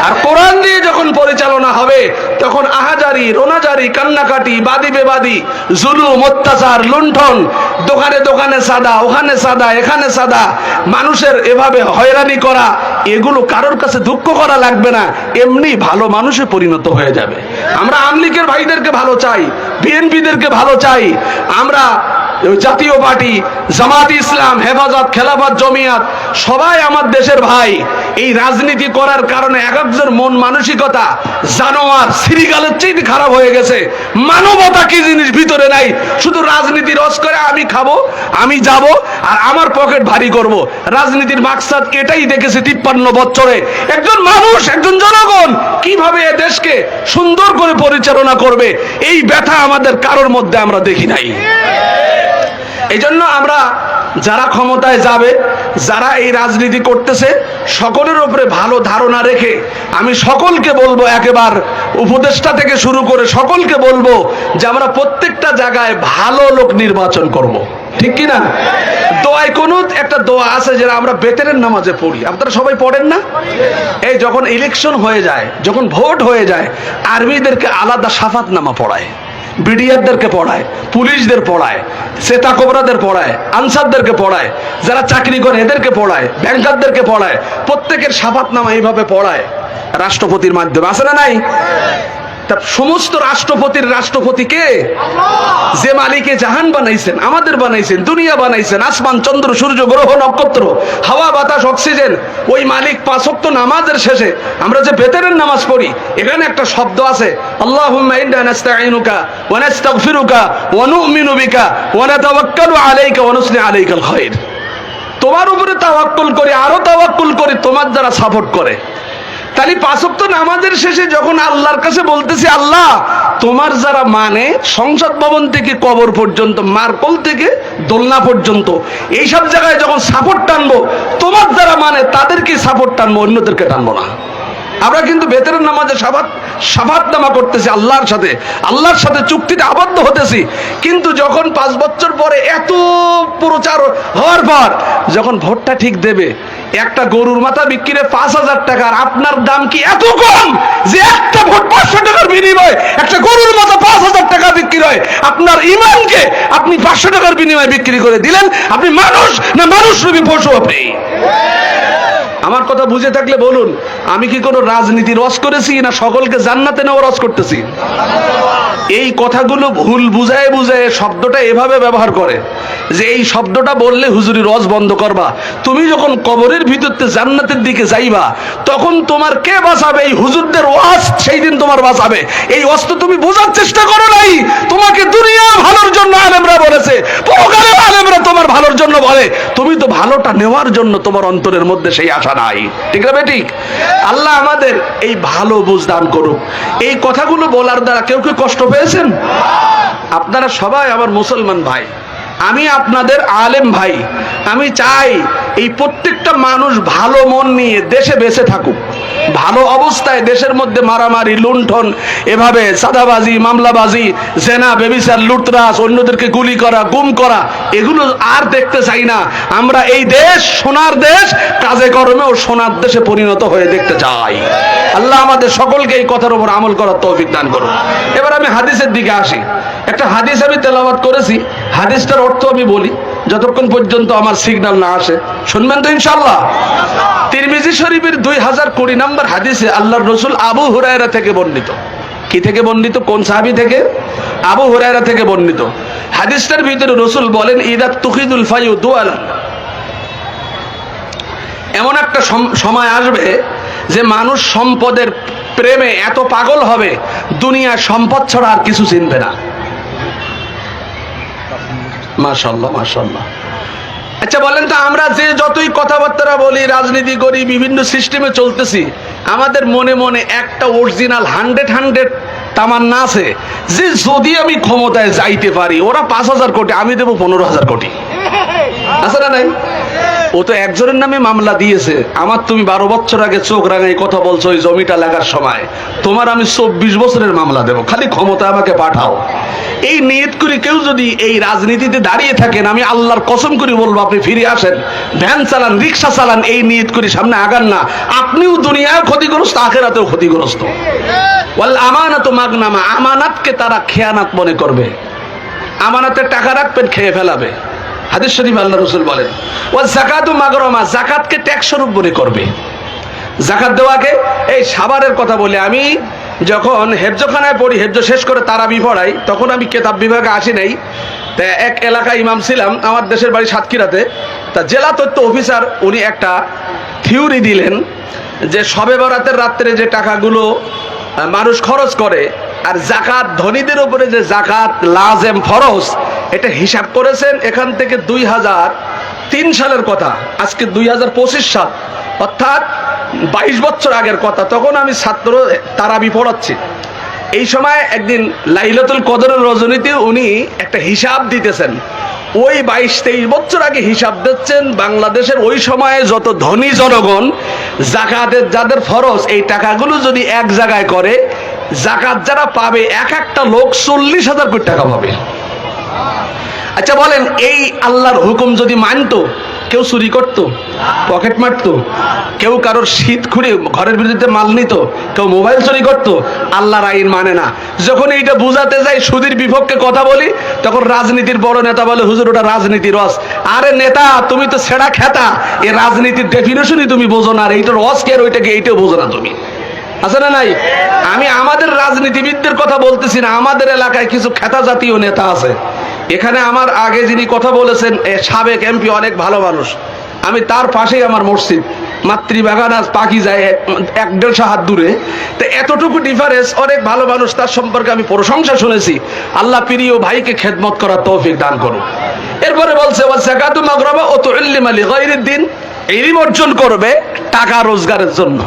আর কোরআন দিয়ে যখন পরিচালনা হবে, তখন আহাজারি, রোনাজারি, কান্নাকাটি, বাদী বেবাদী, জুলুম, অত্যাচার, লুণ্ঠন, দোকানে দোকানে সাদা, ওখানে সাদা, এখানে সাদা, মানুষের এভাবে হয়রানি করা, এগুলো কারোর কাছে দুঃখ করা লাগবে না, এমনি ভালো মানুষে পরিণত হয়ে যাবে। আমরা আওয়ামী লীগের ভাইদেরকে ভালো চাই, বিএনপিদেরকে ভালো চাই, আমরা জাতীয় পার্টি, জামাত ইসলাম, হেফাজত, খেলাফত, জমিয়াত, সবাই আমার দেশের ভাই। এই রাজনীতি করার কারণে এক একজন মন মানসিকতা জানোয়ার, সিরিগালের চেয়ে খারাপ হয়ে গেছে। মানবতা কি জিনিস ভিতরে নাই, শুধু রাজনীতি রস করে আমি খাবো, আমি যাব আর আমার পকেট ভারী করব। রাজনীতির মাকসাদ এটাই দেখেছে 53 বছরে। একজন মানুষ, একজন জনগণ কিভাবে এ দেশকে সুন্দর করে পরিচালনা করবে, এই ব্যথা আমাদের কারোর মধ্যে আমরা দেখি নাই। এই জন্য আমরা যারা ক্ষমতায় যাবে, যারা এই রাজনীতি করতেছে, সকলের উপরে ভালো ধারণা রেখে আমি সকলকে বলবো, একেবারে উপদেষ্টা থেকে শুরু করে সকলকে বলবো যে আমরা প্রত্যেকটা জায়গায় ভালো লোক নির্বাচন করব। ঠিক কিনা? দোয়ায় কুনুত একটা দোয়া আছে যেটা আমরা বেতেরের নামাজে পড়ি, আপনারা সবাই পড়েন না? এই যখন ইলেকশন হয়ে যায়, যখন ভোট হয়ে যায়, আর্মিদেরকে আলাদা শাফাত নামা পড়ায়, বিডিআরদেরকে পড়ায়, পুলিশদের পড়ায়, সেতা কোবরাদের পড়ায়, আনসারদেরকে পড়ায়, যারা চাকরি করে এদেরকে পড়ায়, ব্যাংকারদেরকে পড়ায়, প্রত্যেকের শাফাতনামা এইভাবে পড়ায় রাষ্ট্রপতির মাধ্যমে, আছে না নাই? তার সমস্ত রাষ্ট্রপতির রাষ্ট্রপতি কে? যে মালিকে জাহান বানাইছেন, আমাদের বানাইছেন, দুনিয়া বানাইছেন, আসমান, চন্দ্র, সূর্য, গ্রহ, নক্ষত্র, হাওয়া, বাতাস, অক্সিজেন, ওই মালিক পাঁচ ওয়াক্ত নামাজের শেষে আমরা যে বেতনের নামাজ পড়ি, এখানে একটা শব্দ আছে, আল্লাহুম্মা ইন্না নাস্তাঈনুকা ওয়া নাস্তাগফিরুকা ওয়া নু'মিনু বিকা ওয়া নাতাওয়াক্কালু আলাইকা ওয়া নুসনি আলাইকাল খায়র। তোমার উপরে তাওয়াক্কুল করি, আরো তাওয়াক্কুল করি তোমার যারা সাপোর্ট করে। তাহলে পাঁচ ওয়াক্ত নামাজের শেষে যখন আল্লাহর কাছে বলতেছি, আল্লাহ তোমার যারা মানে, সংসদ ভবন থেকে কবর পর্যন্ত, মার্কল থেকে দোলনা পর্যন্ত, এইসব জায়গায় যখন সাপোর্ট টানবো, তোমার যারা মানে তাদেরকে সাপোর্ট টানবো, অন্যদেরকে টানবো না। আমরা কিন্তু বেতনের নামাজে শাফাতনামা করতেছি আল্লাহর সাথে চুক্তিতে আবদ্ধ হতেছি, কিন্তু যখন 5 বছর পরে এত প্রচার হওয়ার পর যখন ভোটটা ঠিক দেবে, একটা গরুর মাথা বিক্রি 5,000 টাকা, আর আপনার দাম কি এত কম যে একটা ভোট 500 টাকার বিনিময়ে একটা গরুর মাথা 5,000 টাকা বিক্রি হয়? আপনার ইমানকে আপনি 500 টাকার বিনিময়ে বিক্রি করে দিলেন। আপনি মানুষ না মানুষ রূপী পশু? আপনি আমার কথা বুঝে থাকলে বলুন, আমি কি কোনো রাজনীতি রস করেছি না সকলকে জান্নাতে নেওয়া রস করতেছি? এই কথাগুলো ভুল বুঝায় শব্দটা এভাবে ব্যবহার করে যে এই শব্দটা বললে হুজুরি রস বন্ধ করবা। তুমি যখন কবরের ভিতরতে জান্নাতের দিকে যাইবা, তখন তোমার কে বাঁচাবে? এই হুজুরদের ওয়াজ সেই দিন তোমার বাঁচাবে। এই ওয়াজ তো তুমি বোঝার চেষ্টা করো নাই। তোমাকে দুনিয়া ভালোর জন্য আলেমরা বলেছে, পরকালে আলেমরা তোমার ভালোর জন্য বলে, তুমি তো ভালোটা নেওয়ার জন্য তোমার অন্তরের মধ্যে সেই আশা নাই। ঠিক না ঠিক? আল্লাহ আমাদের এই ভালো বুঝ দান করুক। এই কথাগুলো বলার দ্বারা কেউ কেউ কষ্ট পেয়েছেন? আপনারা সবাই আমার মুসলমান ভাই, আমি আপনাদের আলেম ভাই। আমি চাই এই প্রত্যেকটা মানুষ ভালো মন নিয়ে দেশে বেঁচে থাকুক, ভালো অবস্থায়। দেশের মধ্যে মারামারি, লুণ্ঠন, এভাবে সাদাবাজি, মামলাবাজি, জেনা, বেবিচার, লুটরাজ, অন্যদেরকে গুলি করা, গুম করা, এগুলো আর দেখতে চাই না। আমরা এই দেশ সোনার দেশ, কাজে কর্মেও সোনার দেশে পরিণত হয়ে দেখতে চাই। আল্লাহ আমাদের সকলকে এই কথার উপর আমল করার তৌফিক দান করুন। এবার আমি হাদিসের দিকে আসি। একটা হাদিস আমি তেলাওয়াত করেছি, হাদিসটার অর্থ আমি বলি যতক্ষণ পর্যন্ত আমার সিগন্যাল না আসে। শুনবেন তো ইনশাআল্লাহ? তিরমিজি শরীফের 2020 নম্বর হাদিসে আল্লাহর রাসূল আবু হুরায়রা থেকে বর্ণিত। কি থেকে বর্ণিত? কোন সাহাবী থেকে? আবু হুরায়রা থেকে বর্ণিত। হাদিসটার ভিতরে রাসূল বলেন, ইদা তুখিদুল ফায়ু দুআলা, এমন একটা সময় আসবে যে মানুষ সম্পদের প্রেমে এত পাগল হবে, দুনিয়ার সম্পদ ছাড়া আর কিছু চিনবে না। মাশাআল্লাহ, মাশাআল্লাহ। আচ্ছা বলেন তো, আমরা যে যতই কথাবার্তা বলি, রাজনীতি করি, বিভিন্ন সিস্টেমে চলতেছি, আমাদের মনে মনে একটা অরিজিনাল 100 তামান্না আছে যে যদি আমি ক্ষমতায় যাইতে পারি, ওরা 5,000 কোটি, আমি দেবো 15,000 কোটি। আছে না নাই? ও তো একজনের নামে মামলা দিয়েছে। আমার তুমি 12 বছর আগে চোখ রাঙাই কথা বলছো ওই জমিটা লেখার সময়, তোমার আমি 24 বছরের মামলা দেবো, খালি ক্ষমতা আমাকে পাঠাও। এই নিয়ত করে কেউ যদি এই রাজনীতিতে দাঁড়িয়ে থাকেন, আমি আল্লাহর কসম করে বলবো, আপনি ফিরে আসেন, ভ্যান চালান, রিক্সা চালান, এই নিয়ত করে সামনে আগান না, আপনিও দুনিয়ায় ক্ষতিগ্রস্ত, আখিরাতেও ক্ষতিগ্রস্ত। ওয়াল আমানাতু মাগনামা, আমানাতকে তারা খেয়ানাত মনে করবে। আমানাতের টাকা রাখবেন, খেয়ে ফেলাবে। হাদিস শরীফ আল্লাহ রাসূল বলেন, ওয়া যাকাতু মাগরামা, যাকাতকে ট্যাক্স স্বরূপ মনে করবে। যাকাত দেওয়াকে, এই সাভারের কথা বলি, আমি যখন হেফজখানায় পড়ি, হেফজ শেষ করে তারাবি পড়াই, তখন আমি কেতাব বিভাগে আসি নাই। তা এক এলাকায় ইমাম ছিলাম, আমার দেশের বাড়ি সাতক্ষীরাতে। তা জেলা তথ্য অফিসার উনি একটা থিওরি দিলেন যে শবে বরাতের রাত্রে যে টাকাগুলো মানুষ খরচ করে, আর জাকাত ধনীদের উপরে যে জাকাত লাজেম ফরজ, এটা হিসাব করেছেন এখান থেকে 2003 সালের কথা, আজকে 2025 সাল, অর্থাৎ 22 বছর আগের কথা। তখন আমি ছাত্র তারাবি পড়াচ্ছি। এই সময় একদিন লাইলাতুল কদরের রজনীতে উনি একটা হিসাব দিতেছেন। ওই 22-23 বছর আগে হিসাব দিচ্ছেন, বাংলাদেশের ওই সময়ে যত ধনী জনগণ জাকাতের যাদের ফরজ, এই টাকাগুলো যদি এক জায়গায় করে, জাকাত যারা পাবে, এক একটা লোক 40,000 কোটি টাকা পাবে। আচ্ছা বলেন, এই আল্লাহর হুকুম যদি মানতো, কেউ চুরি করতো, পকেট মারতো, কেউ কারোর শীত খুঁড়ে ঘরের বিরুদ্ধে মাল নিত, কেউ মোবাইল চুরি করতো? আল্লাহর আইন মানে না। যখন এইটা বুঝাতে যাই, সুদীর বিপক্ষে কথা বলি, তখন রাজনীতির বড় নেতা বলে, হুজুর ওটা রাজনীতির রস। আরে নেতা, তুমি তো ছেঁড়া খেতা, এই রাজনীতির ডেফিনেশনই তুমি বোঝো না, আর এইটার রস কে, ওইটাকে এইটাও বোঝো না তুমি। আছে না নাই? আমি আমাদের রাজনীতিবিদদের কথা বলতেছি না, আমাদের এলাকায় কিছু খেতা জাতীয় নেতা আছে। এখানে আমার আগে যিনি কথা বলেছেন সাবেক এমপি, অনেক ভালো মানুষ। আমি তার পাশেই আমার মসজিদ, মাতৃবাগান আজ পাখি যায় 1-150 হাত দূরে। তো এতটুকু ডিফারেন্স, অনেক ভালো মানুষ, তার সম্পর্কে আমি প্রশংসা শুনেছি। আল্লাহ প্রিয় ভাইকে খেদমত করার তৌফিক দান করুন। এরপরে বলছে ওয়াসাকাতু মাগরাবা ও তুইল্লিম আলি গায়রিদ দ্বীন, ইলম অর্জন করবে টাকা রোজগারের জন্য।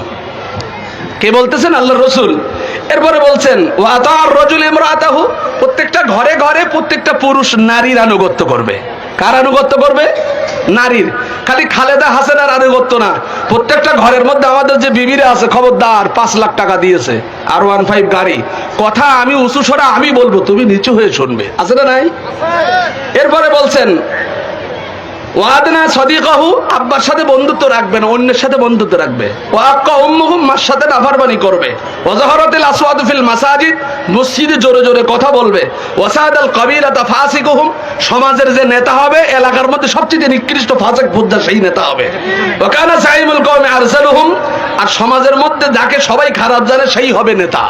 কে বলতেছেন? আল্লাহর রাসূল। এরপরে বলছেন ওয়া তাআর রাজুল ইমরাতাহু, প্রত্যেকটা ঘরে ঘরে প্রত্যেকটা পুরুষ নারীর আনুগত্য করবে। কার আনুগত্য করবে? নারীর। খালি খালেদা হাসানের আনুগত্য না, প্রত্যেকটা ঘরের মধ্যে আমাদের যে বিবিরা আছে, খবরদার 5 লাখ টাকা দিয়েছে, R15 গাড়ি, কথা আমি উঁচু সরা আমি বলবো, তুমি নিচু হয়ে শুনবে। আছে না নাই? এরপরে বলছেন ওয়াদনা সদিকাহু, আব্বার সাথে বন্ধুত্ব রাখবে না, অন্যের সাথে বন্ধুত্ব রাখবে। ওয়াক্কা উম্মুহুম, মার সাথে নাফরমানি করবে। ওয়াজাহারাতিল আসওয়াতু ফিল মাসাজিদ, মসজিদে জোরে জোরে কথা বলবে। ওয়াসাদাল কাবীরাতা ফাসিকুহুম, সমাজের যে নেতা হবে এলাকার মধ্যে সবচেয়ে নিকৃষ্ট ফাসিক বুদ্ধা সেই নেতা হবে। ওয়াকানা সাইমুল কওমি আরসালুহুম, আর সমাজের মধ্যে যাকে সবাই খারাপ জানে সেই হবে নেতা।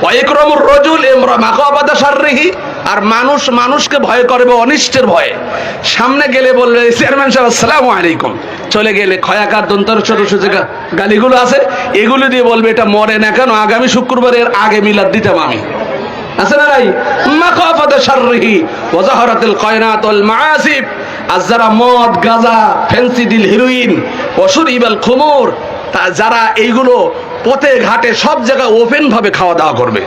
ওয়াইকরামুর রাজুল ইমরা মাকাবাদা শাররিহি, আর মানুষ মানুষকে ভয় করবে অনিষ্টের ভয়ে। সামনে গেলে বলবে চেয়ারম্যান সাহেব আসসালামু আলাইকুম, চলে গেলে খয়াকার দন্তর ছোট ছোট গালিগুলো আছে এগুলো দিয়ে বলবে এটা মরে না কেন, আগামী শুক্রবারের আগে মিলাদ দিতাম আমি। আছে না নাই? মাকাবাদা শাররিহি ওয়াজাহারাতুল কায়নাত ওয়াল মাআসিব, আর যারা মদ গাঁজা ফেন্সিডিল হিরোইন ওয়াশুরিবাল খুমুর, যারা এইগুলো পথে ঘাটে সব জায়গায় ওপেন ভাবে খাওয়া দাওয়া করবে।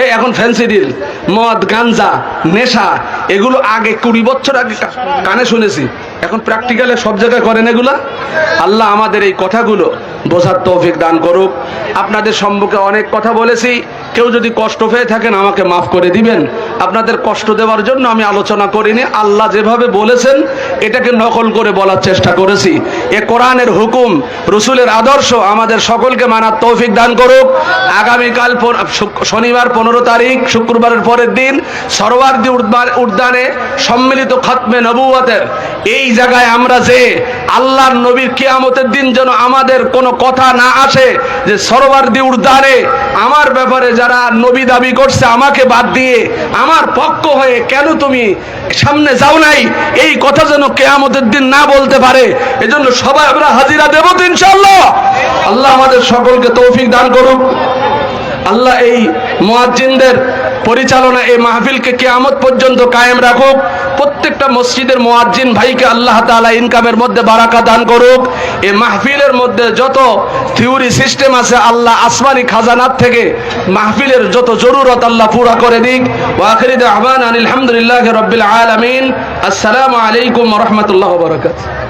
এই এখন ফেন্সিডিল, মদ গাঞ্জা, নেশা, এগুলো আগে 20 বছর আগে কানে শুনেছি, এখন প্র্যাকটিক্যালে সব জায়গায় করেন এগুলা। আল্লাহ আমাদের এই কথাগুলো বোঝার তৌফিক দান করুক। আপনাদের সম্মুখে অনেক কথা বলেছি, কেউ যদি কষ্ট পেয়ে থাকেন আমাকে মাফ করে দিবেন। আপনাদের কষ্ট দেওয়ার জন্য আমি আলোচনা করিনি, আল্লাহ যেভাবে বলেছেন এটাকে নকল করে বলার চেষ্টা করেছি। এ কোরআনের হুকুম, রসুলের আদর্শ আমাদের সকলকে মানার তৌফিক দান করুক। আগামীকাল শনিবার 15 তারিখ, শুক্রবারের পরের দিন সরওয়ার্দী উদ্যানে সম্মিলিত খতমে নবুয়তের এই জায়গায় আমরা যে আল্লাহর নবীর কিয়ামতের দিন যেন আমাদের কোনো কথা না আসে যে সরওয়ার্দী উদ্যানে আমার ব্যাপারে যারা নবী দাবি করছে আমাকে বাদ দিয়ে আমার পক্ষ হয়ে কেন তুমি সামনে যাও নাই, এই কথা যেন কিয়ামতের দিন না বলতে পারে, এজন্য সবাই আমরা হাজিরা দেব তো ইনশাআল্লাহ। আল্লাহ আমাদের সকলকে তৌফিক দান করুক। আল্লাহ এই মুয়াজ্জিনদের পরিচালনা এই মাহফিলকে কিয়ামত পর্যন্ত কায়েম রাখুক। প্রত্যেকটা মসজিদের মুয়াজ্জিন ভাইকে আল্লাহ তাআলা ইনকামের মধ্যে বারাকা দান করুক। এই মাহফিলের মধ্যে যত থিওরি সিস্টেম আছে আল্লাহ আসমানি খাজানাত থেকে মাহফিলের যত জরুরত আল্লাহ পুরা করে দিক। ওয়া আখিরু দাওয়ানা আলহামদুলিল্লাহি রাব্বিল আলামিন। আসসালামু আলাইকুম ওয়া রাহমাতুল্লাহি ওয়া বারাকাতুহু।